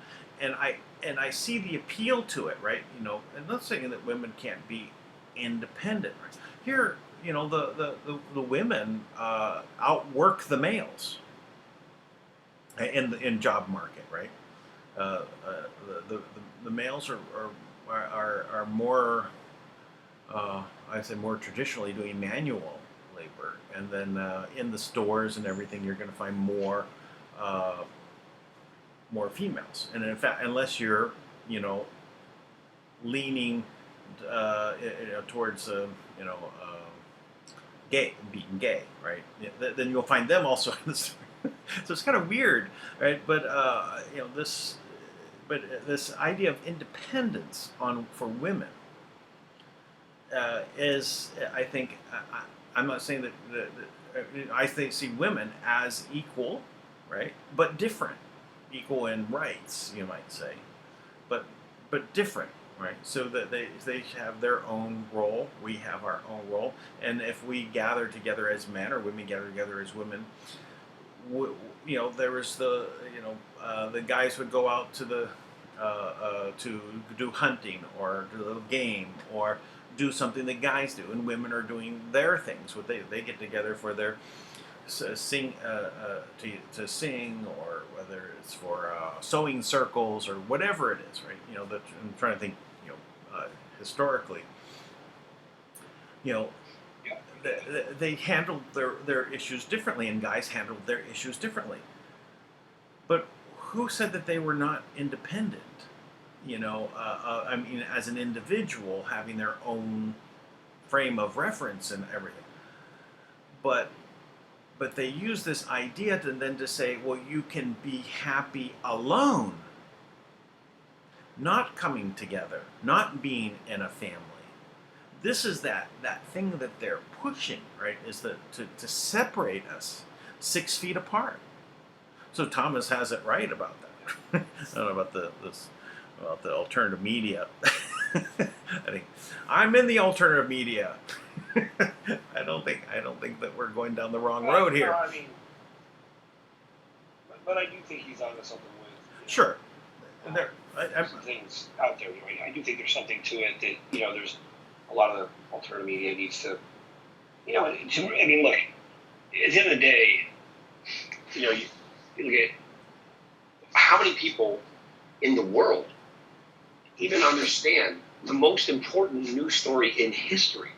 I see the appeal to it, right? And not saying that women can't be independent. Right? Here, the women outwork the males in job market, right? The males are more, I'd say, more traditionally doing manual labor, and then in the stores and everything, you're going to find more females. And in fact, unless you're, leaning, towards, being gay, right? Then you'll find them also in the store. So it's kind of weird, right? But this idea of independence for women is, I think, I'm not saying that I see women as equal, right? But different. Equal in rights, you might say, but different, right? So that they have their own role, we have our own role, and if we gather together as men or women gather together as women, there was the guys would go out to to do hunting or do a game or do something that guys do, and women are doing their things. What they get together for their to sing, or whether it's for sewing circles or whatever it is, right? I'm trying to think, historically, they handled their issues differently, and guys handled their issues differently. But who said that they were not independent? I mean, as an individual, having their own frame of reference and everything, but they use this idea to say, well, you can be happy alone, not coming together, not being in a family. This is that thing that they're pushing, right? Is to separate us 6 feet apart. So Thomas has it right about that. I don't know about this well, the alternative media. I think I'm in the alternative media. I don't think that we're going down the wrong road here. No, I mean, but I do think he's onto something with Sure. some things out there. Right? I do think there's something to it that there's a lot of the alternative media needs to, I mean, look, at the end of the day, you look at how many people in the world even understand the most important news story in history.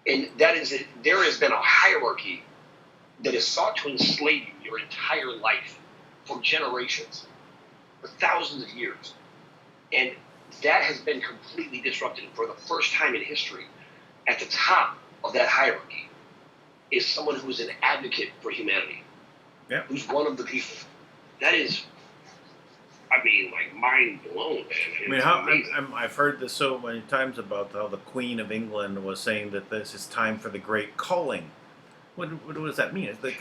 And that is that there has been a hierarchy that has sought to enslave you your entire life for generations, for thousands of years. And that has been completely disrupted. And for the first time in history, at the top of that hierarchy is someone who is an advocate for humanity. Yeah. Who's one of the people. That is, I mean, like, mind blown, man. I mean, I've heard this so many times about how the Queen of England was saying that this is time for the great culling. What does that mean? It's the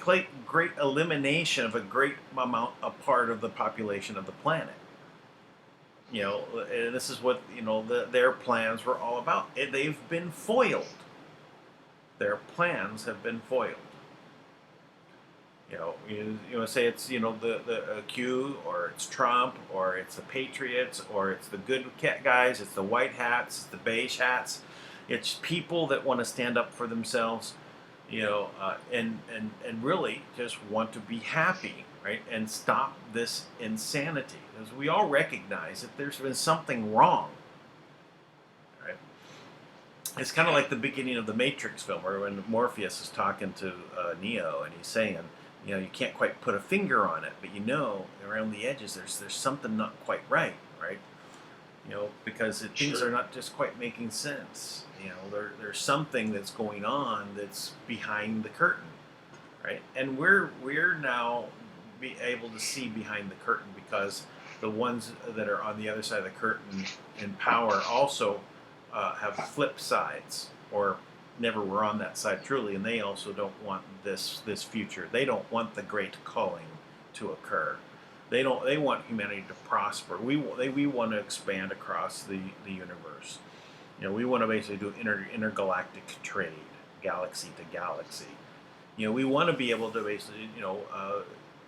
great elimination of a great amount, a part of the population of the planet. And this is what their plans were all about. They've been foiled. Their plans have been foiled. You say it's the Q, or it's Trump, or it's the Patriots, or it's the good guys, it's the white hats, it's the beige hats. It's people that want to stand up for themselves, and really just want to be happy, right, and stop this insanity. Because we all recognize that there's been something wrong. Right? It's kind of like the beginning of the Matrix film, where when Morpheus is talking to Neo, and he's saying, you can't quite put a finger on it, but around the edges there's something not quite right, because things are not just quite making sense. There's something that's going on that's behind the curtain, right? And we're now be able to see behind the curtain because the ones that are on the other side of the curtain in power also have flip sides, or never were on that side truly, and they also don't want this future. They don't want the great culling to occur. They want humanity to prosper. We want to expand across the universe. We want to basically do intergalactic trade, galaxy to galaxy. We want to be able to basically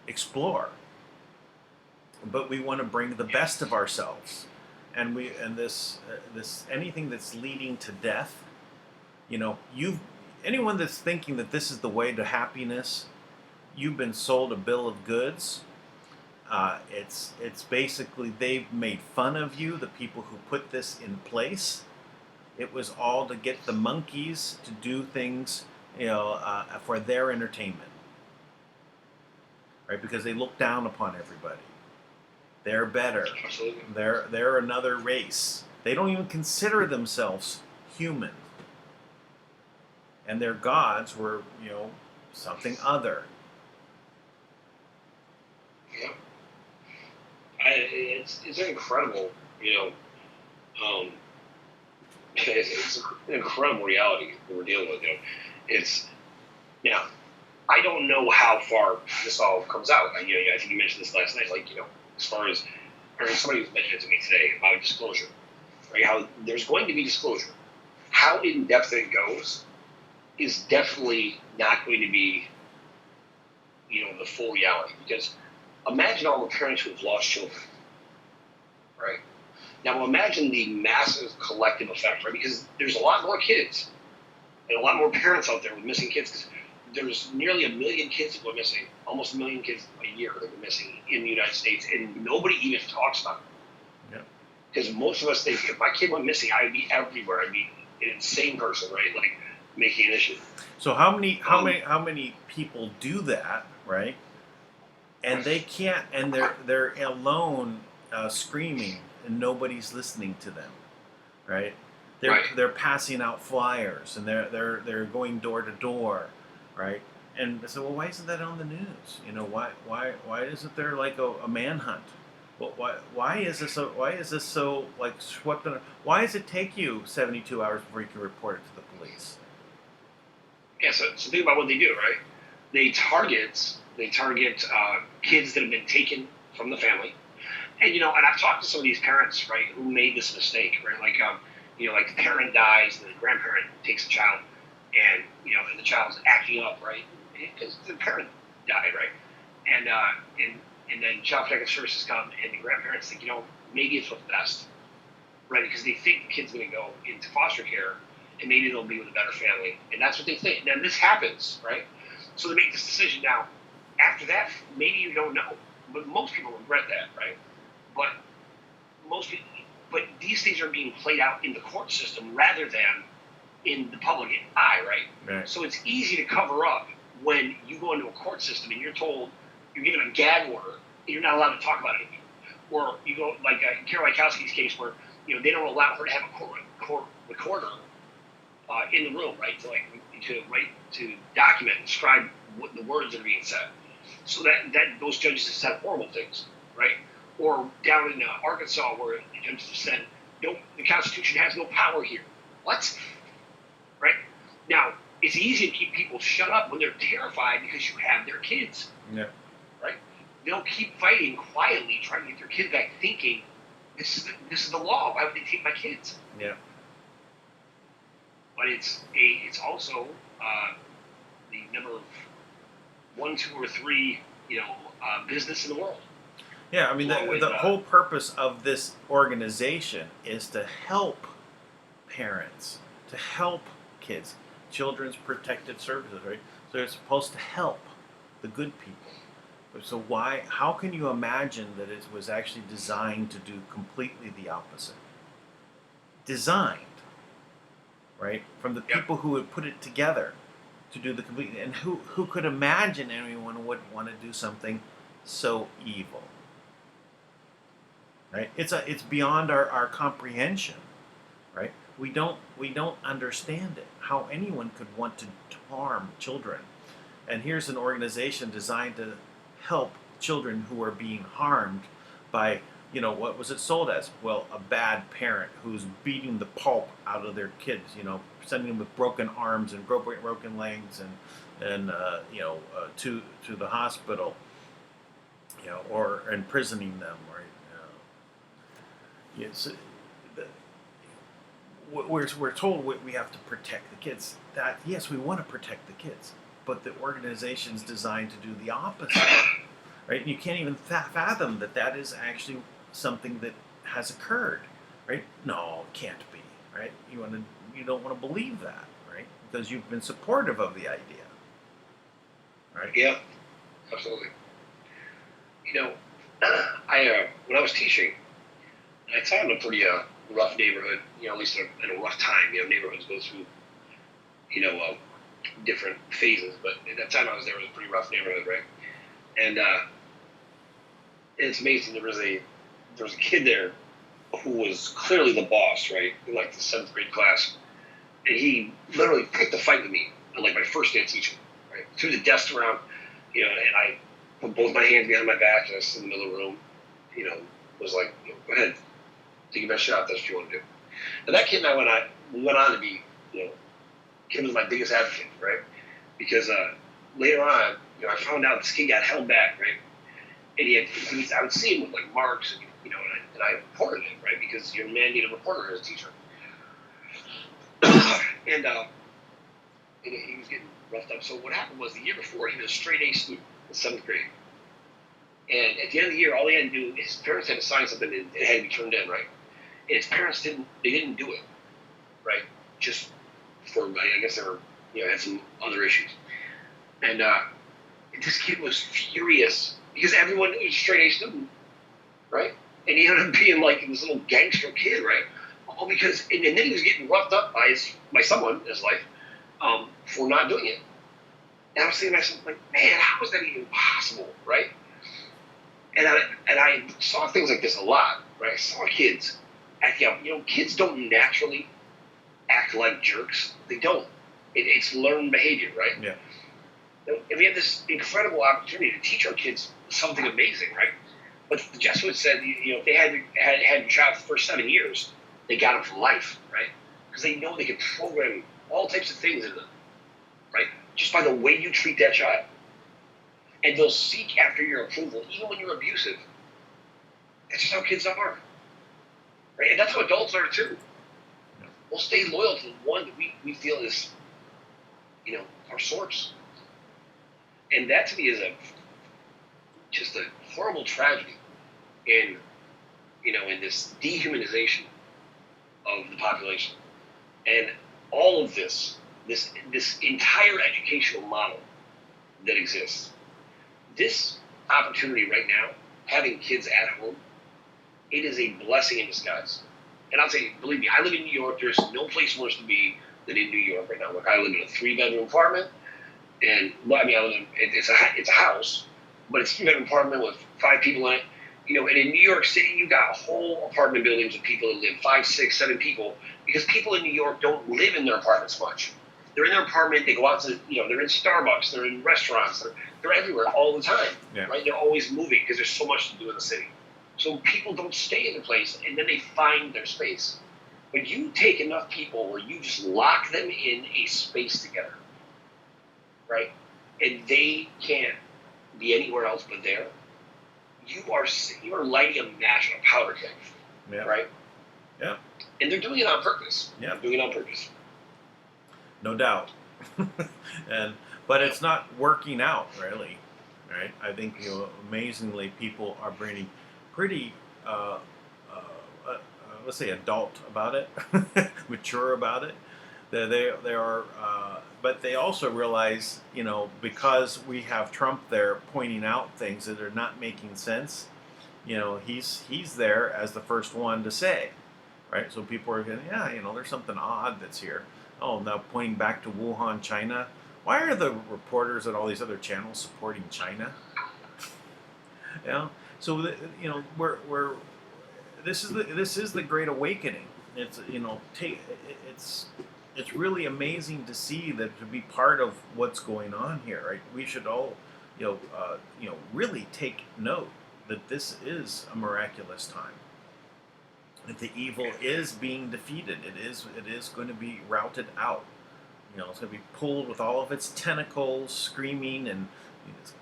explore, but we want to bring the best of ourselves, and this anything that's leading to death. Anyone that's thinking that this is the way to happiness, you've been sold a bill of goods. It's basically they've made fun of you, the people who put this in place. It was all to get the monkeys to do things, for their entertainment, right? Because they look down upon everybody. They're better. Absolutely. They're another race. They don't even consider themselves human. And their gods were, something other. Yeah. It's incredible, it's an incredible reality that we're dealing with. It's I don't know how far this all comes out. I think you mentioned this last night. As far as, or somebody was mentioning it to me today about disclosure, right? How there's going to be disclosure. How in depth it goes is definitely not going to be, the full reality. Because imagine all the parents who have lost children, right? Now imagine the massive collective effect, right? Because there's a lot more kids and a lot more parents out there with missing kids. Because there's nearly 1 million kids that go missing, almost 1 million kids a year that go missing in the United States, and nobody even talks about it. Yeah. Because most of us think, if my kid went missing, I'd be everywhere. I'd be an insane person, right? Like, making an issue. So how many people do that, right? And they can't, and they're alone, screaming, and nobody's listening to them, right? They're passing out flyers, and they're going door to door, right? And so, well, why isn't that on the news? Why isn't there like a manhunt? Well, why is this so like swept under? Why does it take you 72 hours before you can report it to the police? Yeah, so think about what they do, right? They target kids that have been taken from the family, And and I've talked to some of these parents, right, who made this mistake, right? Like, like the parent dies and the grandparent takes the child, and and the child's acting up, right, because the parent died, right, and then child protective services come, and the grandparents think, maybe it's what's best, right, because they think the kid's going to go into foster care, and maybe they'll be with a better family, and that's what they think. Now this happens, right? So they make this decision. Now, after that, maybe you don't know, but most people regret that, right? But but these things are being played out in the court system rather than in the public eye, right? Right. So it's easy to cover up when you go into a court system and you're told, you're given a gag order, and you're not allowed to talk about anything. Or you go, like Carol Wachowski's case, where they don't allow her to have a court recorder in the room, right? To document and describe what the words that are being said. So that those judges have said horrible things, right? Or down in Arkansas, where the judges have said, "No, the Constitution has no power here." What? Right? Now, it's easy to keep people shut up when they're terrified because you have their kids. Yeah. Right? They'll keep fighting quietly, trying to get their kid back, thinking, "This is the law. Why would they take my kids?" Yeah. But it's also the number 1, 2, or 3 business in the world. Yeah, I mean, the whole purpose of this organization is to help parents, to help kids, Children's Protective Services, right? So they're supposed to help the good people. So how can you imagine that it was actually designed to do completely the opposite? Designed, right? From the people who would put it together to do the complete, and who could imagine anyone would want to do something so evil? Right? It's beyond our comprehension, right? We don't understand it. How anyone could want to harm children. And here's an organization designed to help children who are being harmed by, what was it sold as? Well, a bad parent who's beating the pulp out of their kids, sending them with broken arms and broken legs and to the hospital, or imprisoning them, right? Yes, we're told we have to protect the kids. That, yes, we want to protect the kids, but the organization's designed to do the opposite, right? You can't even fathom that is actually something that has occurred, right? No, it can't be, right? You don't want to believe that, right? Because you've been supportive of the idea, right? Yeah, absolutely. When I was teaching, I taught in a pretty rough neighborhood, at least in a rough time. Neighborhoods go through, different phases. But at that time I was there, it was a pretty rough neighborhood, right? And it's amazing. There was a kid there who was clearly the boss, right? In like the 7th grade class, and he literally picked a fight with me on like my first day of teaching, right? Threw the desk around, and I put both my hands behind my back, and I stood in the middle of the room, was like, go ahead. Take your best shot. That's what you want to do. And that kid and I went on to be, Kim was my biggest advocate, right? Because later on, I found out this kid got held back, right? And I would see him with like marks, and I reported him, right? Because you're mandated reporter as a teacher. and he was getting roughed up. So what happened was the year before, he was a straight A student in 7th grade. And at the end of the year, all he had to do, his parents had to sign something, and it had to be turned in, right? And his parents didn't do it, right? Just for, I guess they were, had some other issues. And this kid was furious because everyone was a straight A student, right? And he ended up being like this little gangster kid, right? All because, and then he was getting roughed up by someone in his life for not doing it. And I was thinking to myself, like, man, how is that even possible, right? And I saw things like this a lot, right? I saw kids acting out. Kids don't naturally act like jerks. They don't. It's learned behavior, right? Yeah. And we have this incredible opportunity to teach our kids something amazing, right? But the Jesuits said, if they had your child for the first 7 years, they got them for life, right? Because they know they can program all types of things in them, right? Just by the way you treat that child. And they'll seek after your approval, even when you're abusive. That's just how kids are, right? And that's how adults are too. We'll stay loyal to the one that we feel is, our source. And that to me is just a horrible tragedy in this dehumanization of the population. And all of this entire educational model that exists, this opportunity right now, having kids at home, it is a blessing in disguise. And I'll say, believe me, I live in New York. There's no place worse to be than in New York right now. Look, I live in a 3-bedroom apartment, and it's a house, but it's a 3-bedroom apartment with 5 people in it. And in New York City, you got whole apartment buildings of people that live 5, 6, 7 people, because people in New York don't live in their apartments much. They're in their apartment. They go out to, they're in Starbucks. They're in restaurants. They're everywhere all the time, right? They're always moving because there's so much to do in the city. So people don't stay in their place, and then they find their space. But you take enough people where you just lock them in a space together, right? And they can't be anywhere else but there. You are lighting a match on a powder keg, right? Yeah. And they're doing it on purpose. Yeah. They're doing it on purpose. No doubt. But it's not working out, really, right? I think amazingly people are pretty let's say adult about it, mature about it. They are, but they also realize, because we have Trump there pointing out things that are not making sense. He's there as the first one to say, right? So people are going, there's something odd that's here. Oh, now pointing back to Wuhan, China. Why are the reporters at all these other channels supporting China? So we're this is the Great Awakening. It's it's really amazing to see that, to be part of what's going on here. Right? We should all really take note that this is a miraculous time. That the evil is being defeated. It is going to be routed out. It's going to be pulled with all of its tentacles, screaming and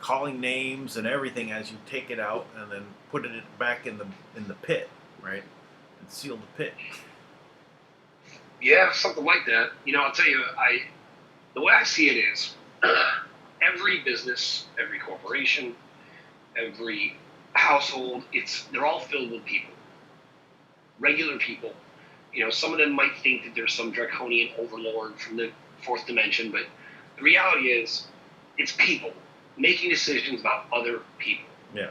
calling names and everything as you take it out, and then put it back in the pit, right? And seal the pit. Yeah, something like that. I'll tell you, the way I see it is, every business, every corporation, every household, they're all filled with people, regular people. Some of them might think that there's some draconian overlord from the 4th dimension, but the reality is, it's people making decisions about other people. Yeah.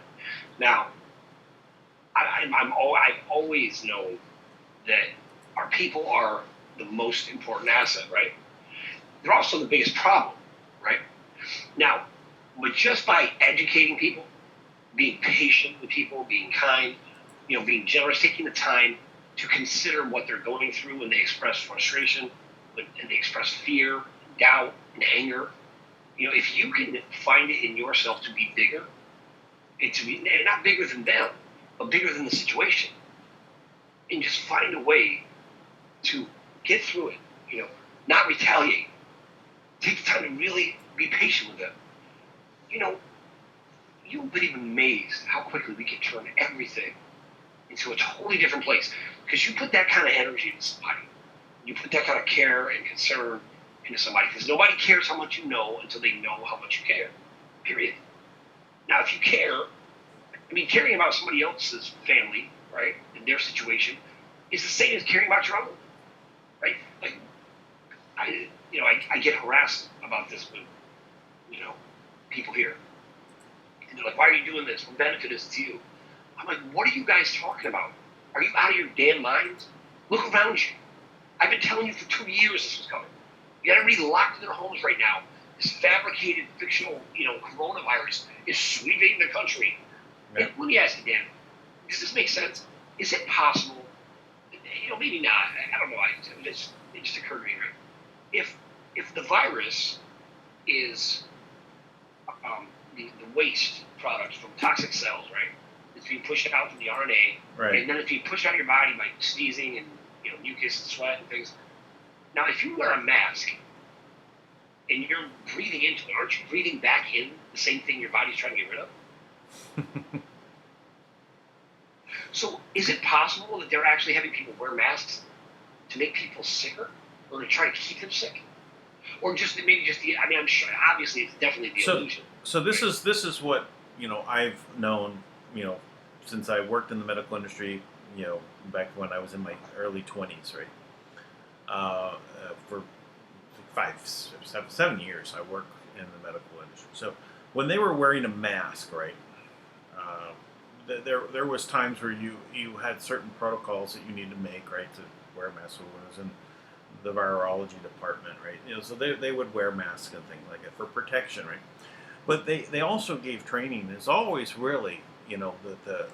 Now, I've always known that our people are the most important asset, right? They're also the biggest problem, right? Now, but just by educating people, being patient with people, being kind, being generous, taking the time to consider what they're going through when they express frustration, and they express fear, doubt, and anger. If you can find it in yourself to be bigger, and to be not bigger than them, but bigger than the situation, and just find a way to get through it, not retaliate. Take the time to really be patient with them. You would be amazed how quickly we can turn everything into a totally different place. Because you put that kind of energy into somebody. You put that kind of care and concern into somebody. Because nobody cares how much you know until they know how much you care. Period. Now, if you care, caring about somebody else's family, right, and their situation, is the same as caring about your own, right? Like, I get harassed about this with, people here. And they're like, why are you doing this? What benefit is it to you? I'm like, what are you guys talking about? Are you out of your damn minds? Look around you. I've been telling you for 2 years this was coming. You got everybody locked in their homes right now. This fabricated, fictional, coronavirus is sweeping the country. Yeah. And let me ask you, Dan, does this make sense? Is it possible? Maybe not. I don't know. It just occurred to me, right? If the virus is the waste product from toxic cells, right? It's being pushed out from the RNA, Right. and then it's being pushed out of your body by sneezing and mucus and sweat and things. Now, if you wear a mask and you're breathing into it, aren't you breathing back in the same thing your body's trying to get rid of? So is it possible that they're actually having people wear masks to make people sicker, or to try to keep them sick, or just maybe just the? I mean, I'm sure obviously it's definitely the illusion. So this is what I've known since I worked in the medical industry back when I was in my early 20s, right? For 7 years I worked in the medical industry. So when they were wearing a mask, right? There was times where you had certain protocols that you need to make, right, to wear masks. When I was in the virology department, right? So they would wear masks and things like that for protection, right? But they also gave training. It's always really that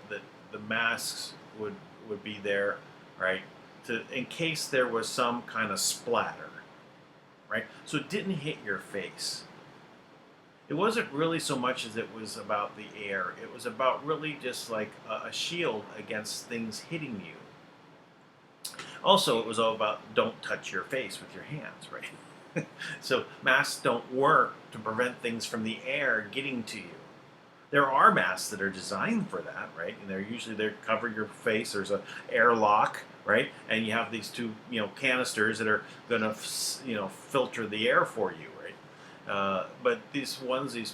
the masks would be there, right, in case there was some kind of splatter, right? So it didn't hit your face. It wasn't really so much as it was about the air. It was about really just like a shield against things hitting you. Also, it was all about don't touch your face with your hands, right? So masks don't work to prevent things from the air getting to you. There are masks that are designed for that, right? And they cover your face. There's a airlock, right? And you have these two, canisters that are going to, filter the air for you, right? But these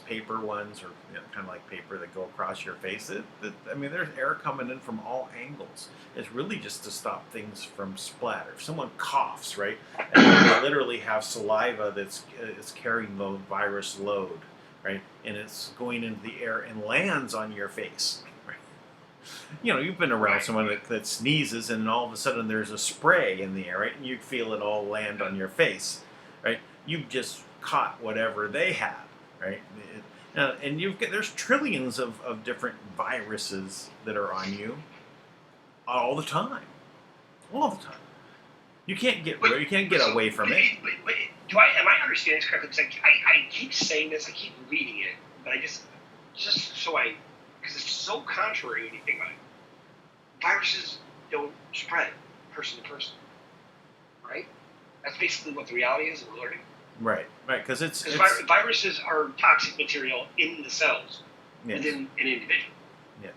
paper ones, or kind of like paper that go across your face. There's air coming in from all angles. It's really just to stop things from splatter. If someone coughs, right, and they literally have saliva that's carrying the virus load, right, and it's going into the air and lands on your face. Right? You've been around someone that sneezes, and all of a sudden there's a spray in the air, right, and you feel it all land on your face, right? You've just caught whatever they have, right? And there's trillions of different viruses that are on you all the time. You can't get away from it. But am I understanding this correctly? Because I keep saying this, I keep reading it, but because it's so contrary when you think about it. Viruses don't spread person to person, right? That's basically what the reality is, and we're learning. Right, because viruses are toxic material in the cells within an individual. Yeah.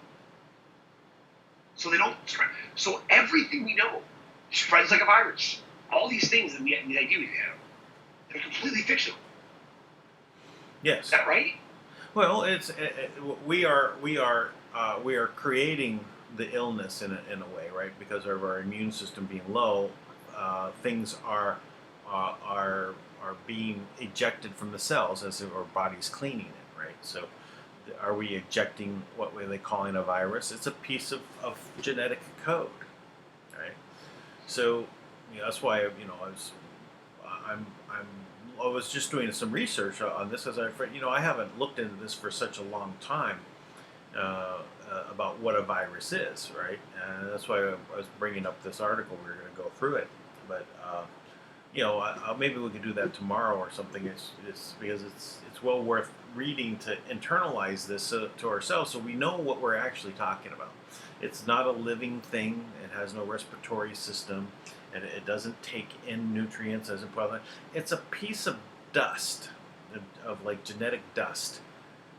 So they don't spread. So everything we know spreads like a virus. All these things that the idea we have, they're completely fictional. Yes. Is that right? Well, we are creating the illness in a way, right? Because of our immune system being low, things are being ejected from the cells as if our body's cleaning it, right? So, are we ejecting what were they calling a virus? It's a piece of genetic code, right? So, that's why I was just doing some research on this as I haven't looked into this for such a long time about what a virus is, right? And that's why I was bringing up this article. We were going to go through it, but maybe we could do that tomorrow or something. It's because it's well worth reading to internalize this to ourselves, so we know what we're actually talking about. It's not a living thing. It has no respiratory system, and it doesn't take in nutrients as important. It's a piece of dust, of like genetic dust,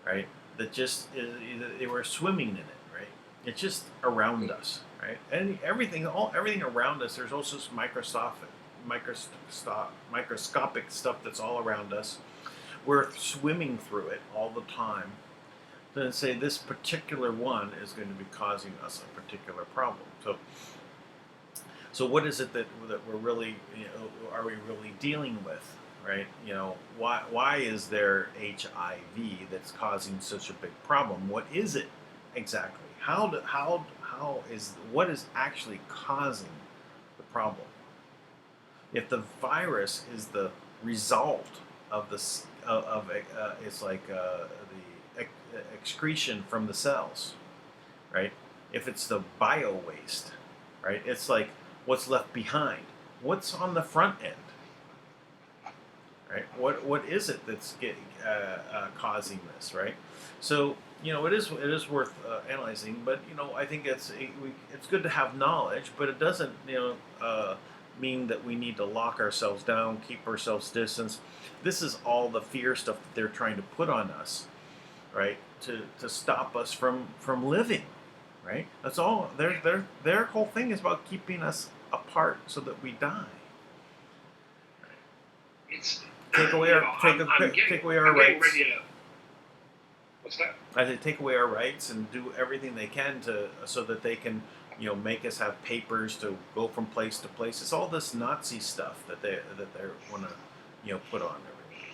right? That just we're swimming in it, right? It's just around us, right? And everything around us. There's also microscopic stuff that's all around us. We're swimming through it all the time. Then say this particular one is going to be causing us a particular problem. So what is it that we're really are we really dealing with, right? Why is there HIV that's causing such a big problem? What is it exactly? What is actually causing the problem? If the virus is the result of this, it's like the excretion from the cells, right? If it's the bio waste, right? It's like what's left behind. What's on the front end, right? What is it that's causing this, right? So it is worth analyzing, but I think it's good to have knowledge, but it doesn't mean that we need to lock ourselves down, keep ourselves distance. This is all the fear stuff that they're trying to put on us, right? To stop us from living, right? That's all. Their whole thing is about keeping us apart so that we die. It's Take away you our know, take away our I'm getting rights. ready to. What's that? I say take away our rights and do everything they can to so that they can, make us have papers to go from place to place. It's all this Nazi stuff that they want to, put on everything.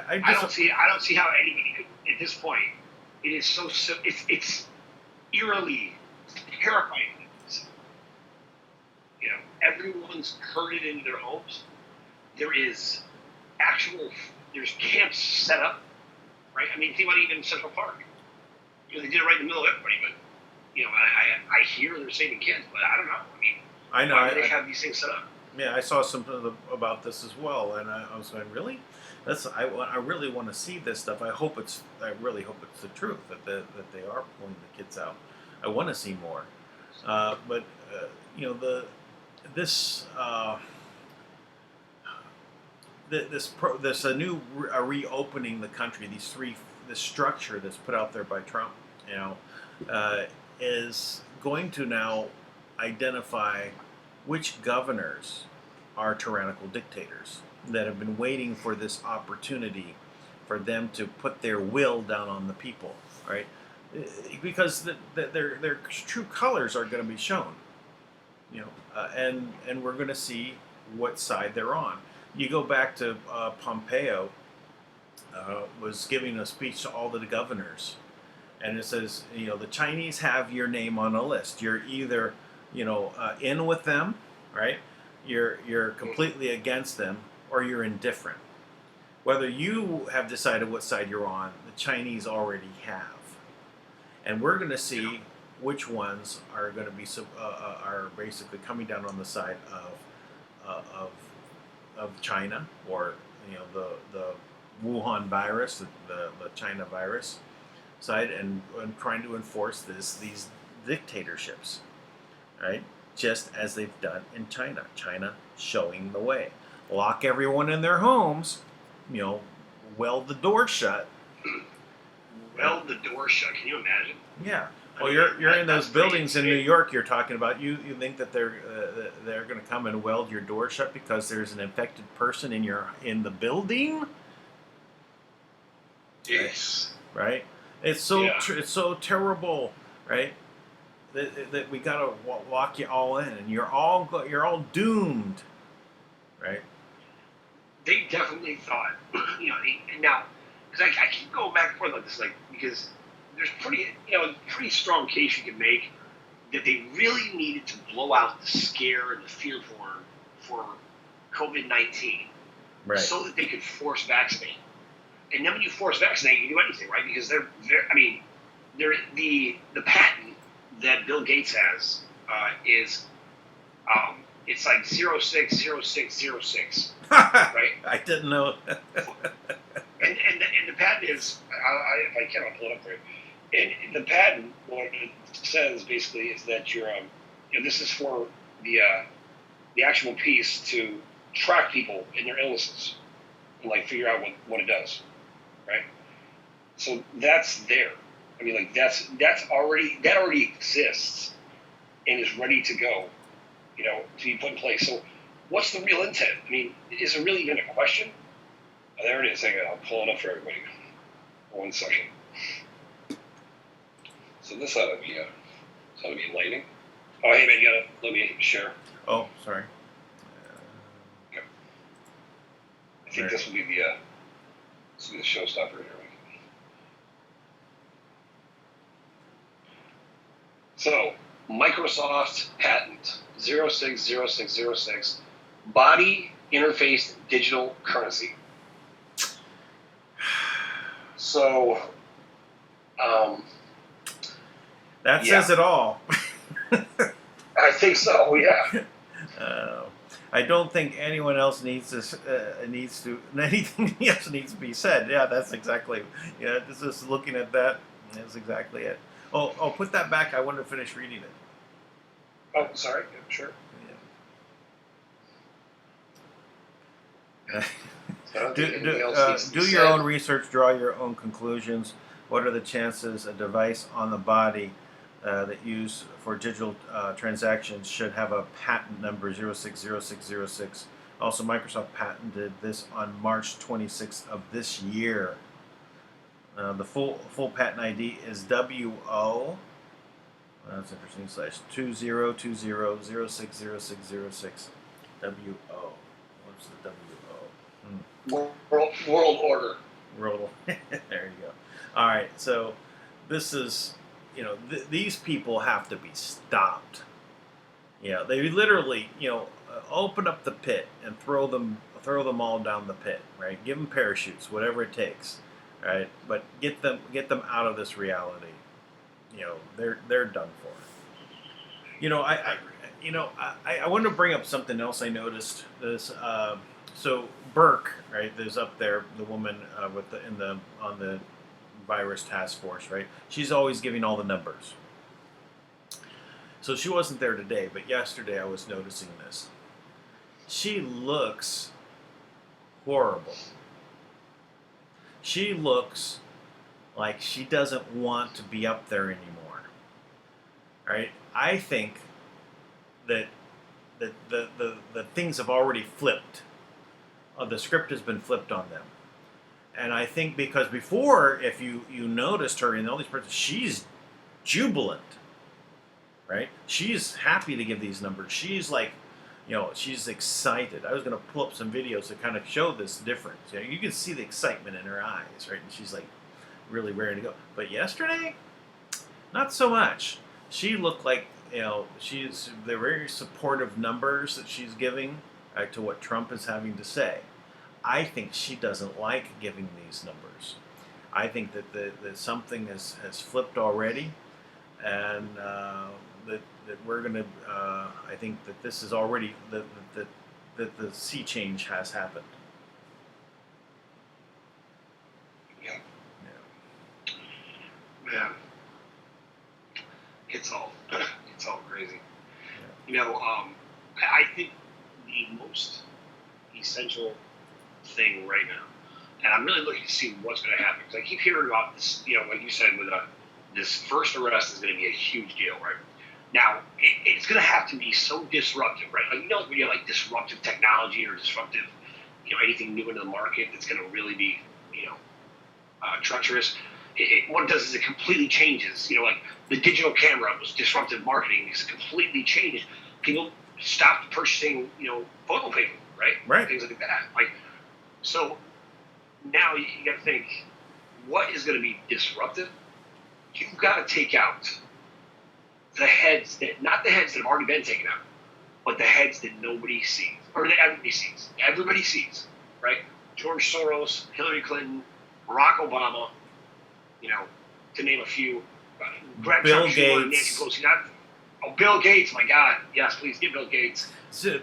I don't see how anybody could at this point. It is so it's eerily terrifying. Everyone's herded into their homes. There's camps set up, right? I mean, think about even Central Park. They did it right in the middle of everybody, but I hear they're saving kids, but I don't know. I mean, I know. Why do they have these things set up? Yeah, I saw something about this as well, and I was going, really? I really want to see this stuff. I really hope it's the truth that they are pulling the kids out. I want to see more, but this new reopening the country. This structure that's put out there by Trump, is going to now identify which governors are tyrannical dictators that have been waiting for this opportunity for them to put their will down on the people, right? Because their true colors are going to be shown, and we're going to see what side they're on. You go back to Pompeo was giving a speech to all the governors, and it says, the Chinese have your name on a list. You're either, in with them, right? You're completely against them, or you're indifferent. Whether you have decided what side you're on, the Chinese already have, and we're going to see which ones are going to be are basically coming down on the side of China, or the Wuhan virus, the China virus side, and trying to enforce these dictatorships, right? Just as they've done in China. China showing the way. Lock everyone in their homes, weld the door shut. Weld the door shut. Can you imagine? Yeah. Well, you're in those buildings in New York you're talking about. You think that they're going to come and weld your door shut because there's an infected person in the building? Yes. Right. It's so terrible, right? That we gotta lock you all in, and you're all doomed, right? They definitely thought, and now, because I keep going back and forth on this, because there's pretty strong case you can make that they really needed to blow out the scare and the fear for COVID-19, right? So that they could force vaccinate. And then when you force vaccinate, you can do anything, right? Because they're the patent that Bill Gates has is it's like 060606, right? I didn't know. and the patent is if I can, I'll pull it up for you. And the patent, what it says basically is that this is for the actual piece to track people and their illnesses and figure out what it does, right? So that's there. I mean, that already exists and is ready to go, to be put in place. So what's the real intent? I mean, is there really even a question? Oh, there it is. I'll pull it up for everybody. 1 second. So this ought to be enlightening. Oh, hey man, you gotta let me share. Oh, sorry. Okay. I think this will be the showstopper here. So, Microsoft patent 060606, body interface digital currency. So, that says it all. I think so. Yeah. I don't think anyone else needs anything else needs to be said. Yeah, that's exactly. Yeah, just looking at that, that's exactly it. Oh, put that back. I want to finish reading it. Oh, sorry. Yeah, sure. Yeah. Do your own research. Draw your own conclusions. What are the chances a device on the body that use for digital transactions should have a patent number 060606. Also, Microsoft patented this on March 26th of this year. The full patent ID is WO. That's interesting. Slash 2020060606. WO. What's the WO? World order. World. There you go. All right. So this is, these people have to be stopped. They literally, open up the pit and throw them all down the pit. Right. Give them parachutes, whatever it takes. Right. But get them out of this reality. They're done for. I want to bring up something else I noticed. This so Burke, right? There's up there the woman on the virus task force, right? She's always giving all the numbers. So she wasn't there today, but yesterday I was noticing this. She looks horrible. She looks like she doesn't want to be up there anymore. Right? I think that the things have already flipped. The script has been flipped on them. And I think because before, if you noticed her in all these parts, she's jubilant. Right? She's happy to give these numbers. She's like, she's excited. I was going to pull up some videos to kind of show this difference. You can see the excitement in her eyes, right? And she's like really raring to go. But yesterday, not so much. She looked like, the very supportive numbers that she's giving to what Trump is having to say. I think she doesn't like giving these numbers. I think that something has flipped already, and that we're going to. I think that this is already that the sea change has happened. Yeah. Man, it's all crazy. Yeah. I think the most essential thing right now, and I'm really looking to see what's going to happen, because I keep hearing about this, like you said, with this first arrest is going to be a huge deal, right? Now, it's going to have to be so disruptive, right? Like, when you have like disruptive technology or disruptive, anything new into the market that's going to really be, treacherous. What it does is it completely changes. Like the digital camera was disruptive marketing. It's completely changed. People stopped purchasing, photo paper, right? Right. Things like that. So now you got to think, what is going to be disruptive? You've got to take out the heads not the heads that have already been taken out, but the heads that nobody sees, or that everybody sees. Everybody sees, right? George Soros, Hillary Clinton, Barack Obama, to name a few. Bill Gates. Nancy Pelosi. Bill Gates, my God. Yes, please get Bill Gates.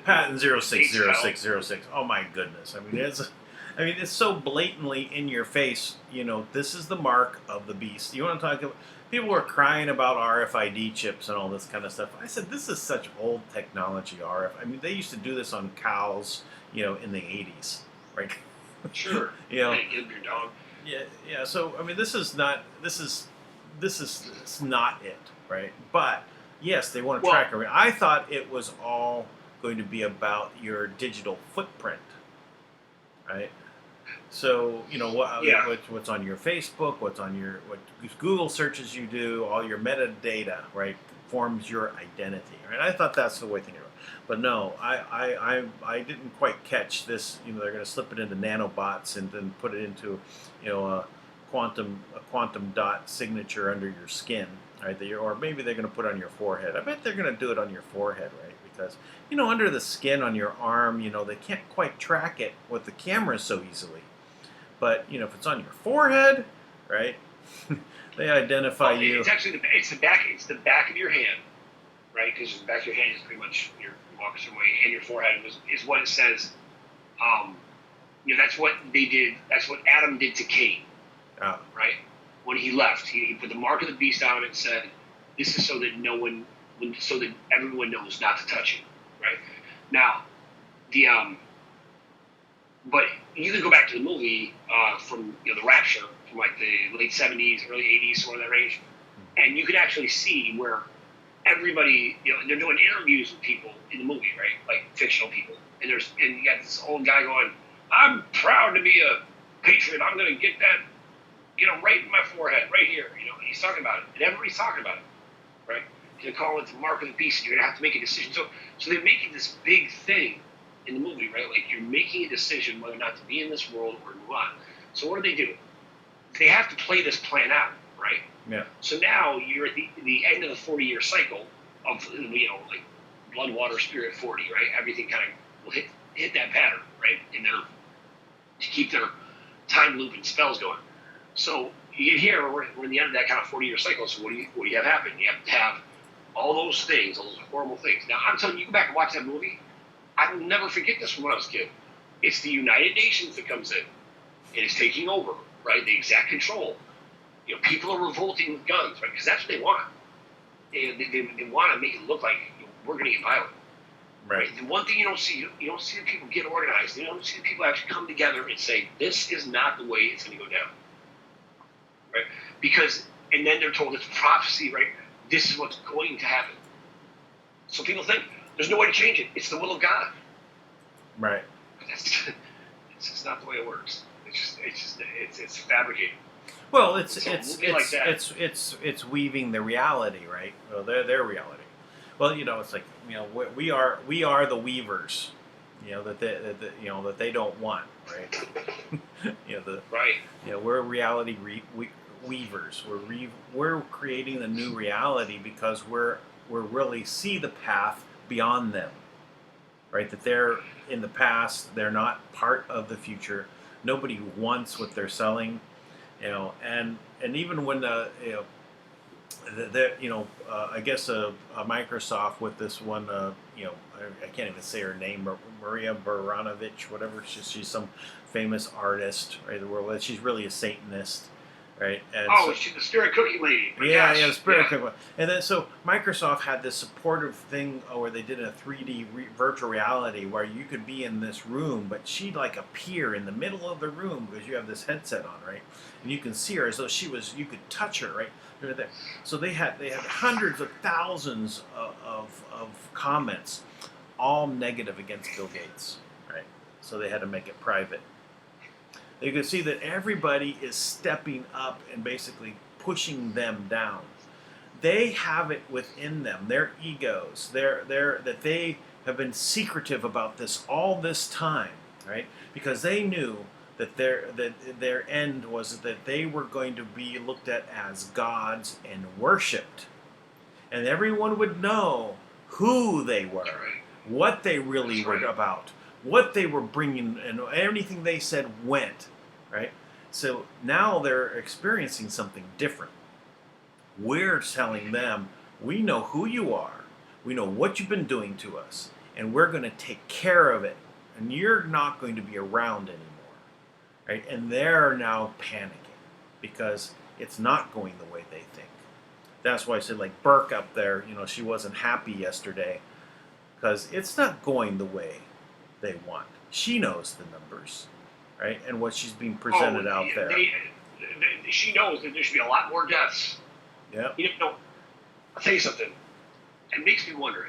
Patent 060606. Oh my goodness. It's so blatantly in your face. This is the mark of the beast. You want to talk about? People were crying about RFID chips and all this kind of stuff. I said, this is such old technology. They used to do this on cows, in the 80s, right? Sure. Hey, give your dog. Yeah. So this is not it, right? But yes, they want to track everything. I thought it was all going to be about your digital footprint, right? So what's on your Facebook, what Google searches you do, all your metadata, right, forms your identity, right? I thought that's the way to think about it. But no, I didn't quite catch this. They're going to slip it into nanobots and then put it into, a quantum dot signature under your skin, right? Or maybe they're going to put it on your forehead. I bet they're going to do it on your forehead, right? Because under the skin on your arm, they can't quite track it with the camera so easily. But if it's on your forehead, right? They identify you. It's actually the back of your hand, right? Because the back of your hand is pretty much your walking away, and your forehead is what it says. That's what they did. That's what Adam did to Cain, right? When he left, he put the mark of the beast on it and said, "This is so that so that everyone knows not to touch it." Right? Now, but you can go back to the movie from the Rapture from like the late 70s, early 80s, somewhere in that range. and you can actually see where everybody, they're doing interviews with people in the movie, right? Like fictional people, and you got this old guy going, "I'm proud to be a patriot. I'm going to get that, right in my forehead, right here." And he's talking about it, and everybody's talking about it, right? They call it the mark of the beast, and you're going to have to make a decision. So they're making this big thing in the movie, right? Like you're making a decision whether or not to be in this world or move on. So what do? They have to play this plan out, right? Yeah. So now you're at the end of the 40-year cycle of, like blood, water, spirit 40, right? Everything kind of will hit that pattern, right? And to keep their time loop and spells going. So you get here, we're in the end of that kind of 40-year cycle. So what do you have happen? You have to have all those things, all those horrible things. Now I'm telling you, go back and watch that movie. I will never forget this from when I was a kid. It's the United Nations that comes in and is taking over, right? The exact control. People are revolting with guns, right? Because that's what they want. They want to make it look like we're going to get violent. Right. The one thing you don't see the people get organized. You don't see the people actually come together and say, this is not the way it's going to go down. Right? And then they're told it's prophecy, right? This is what's going to happen. So people think there's no way to change it. It's the will of God. Right. But it's just not the way it works. It's fabricated. Well, So a movie like that. it's weaving the reality, right? Well, their reality. Well, it's like we are the weavers, that they don't want, right? Right. We're reality weavers. We're creating a new reality because we're really see the path beyond them, right? That they're in the past, they're not part of the future. Nobody wants what they're selling, and even when I guess Microsoft with this one, I can't even say her name, Maria Baranovich, whatever. She's some famous artist, right? The world. She's really a Satanist, right? And She's the spirit cookie lady. Yeah, the spirit cookie. And then so Microsoft had this supportive thing where they did a 3D virtual reality where you could be in this room, but she'd like appear in the middle of the room because you have this headset on, right? And you can see her as though you could touch her, right? There. So they had hundreds of thousands of comments, all negative against Bill Gates, right? So they had to make it private. You can see that everybody is stepping up and basically pushing them down. They have it within them, their egos, that they have been secretive about this all this time, right? Because they knew that their end was that they were going to be looked at as gods and worshipped. And everyone would know who they were, what they really were about, what they were bringing, and everything they said went, right? So now they're experiencing something different. We're telling them, we know who you are, we know what you've been doing to us, and we're going to take care of it, and you're not going to be around anymore. Right? And they're now panicking because it's not going the way they think. That's why I said, like Burke up there, she wasn't happy yesterday because it's not going the way they want. She knows the numbers, right? And what she's being presented out there. She knows that there should be a lot more deaths. Yeah. I'll tell you something. It makes me wonder.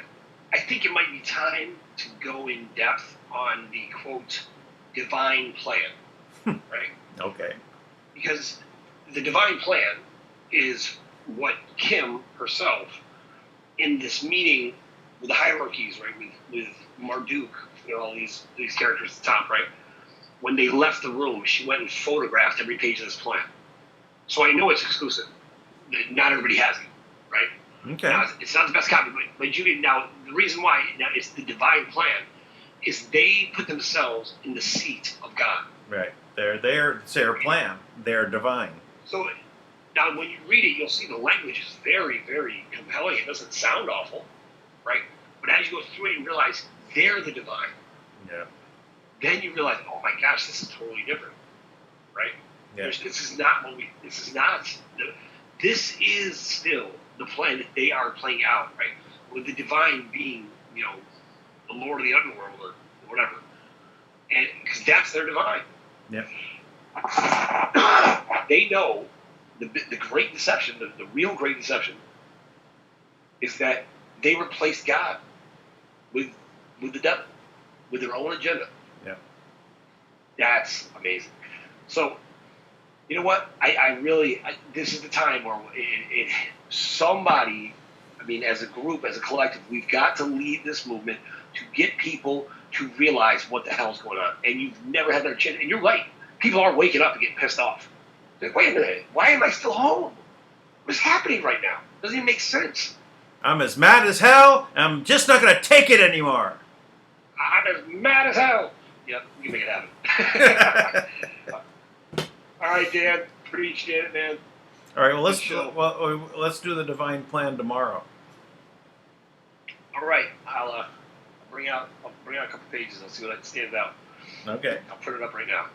I think it might be time to go in depth on the, quote, divine plan. Right? Okay. Because the divine plan is what Kim herself, in this meeting with the hierarchies, right, with Marduk, all these characters at the top, right? When they left the room, she went and photographed every page of this plan. So I know it's exclusive. Not everybody has it, right? Okay. Now, it's not the best copy, but now the reason why it's the divine plan is they put themselves in the seat of God. Right. It's their plan. They're divine. So now when you read it, you'll see the language is very, very compelling. It doesn't sound awful, right? But as you go through it, you realize they're the divine. Yeah. Then you realize, oh my gosh, this is totally different, right? Yeah. This is still the plan that they are playing out, right? With the divine being, the Lord of the underworld or whatever. And because that's their divine. Yep. They know the great deception, the real great deception, is that they replaced God with the devil, with their own agenda. Yeah. That's amazing. So, you know what? I really, this is the time where somebody, I mean, as a group, as a collective, we've got to lead this movement to get people to realize what the hell's going on. And you've never had that chance. And you're right. People are waking up and getting pissed off. Like, wait a minute. Why am I still home? What's happening right now? Doesn't even make sense. I'm as mad as hell. I'm just not going to take it anymore. I'm as mad as hell. Yep, you can make it happen. All right, Dan. Preach, Dan, man. All right. Well, let's do the divine plan tomorrow. All right. I'll bring out a couple pages. I'll see what stands out. Okay. I'll print it up right now.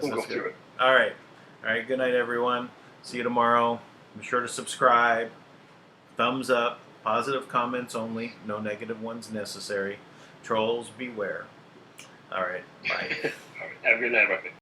We'll go through it. All right. All right. Good night, everyone. See you tomorrow. Be sure to subscribe. Thumbs up. Positive comments only. No negative ones necessary. Trolls beware. All right. Bye. All right. Have a good night, my friend.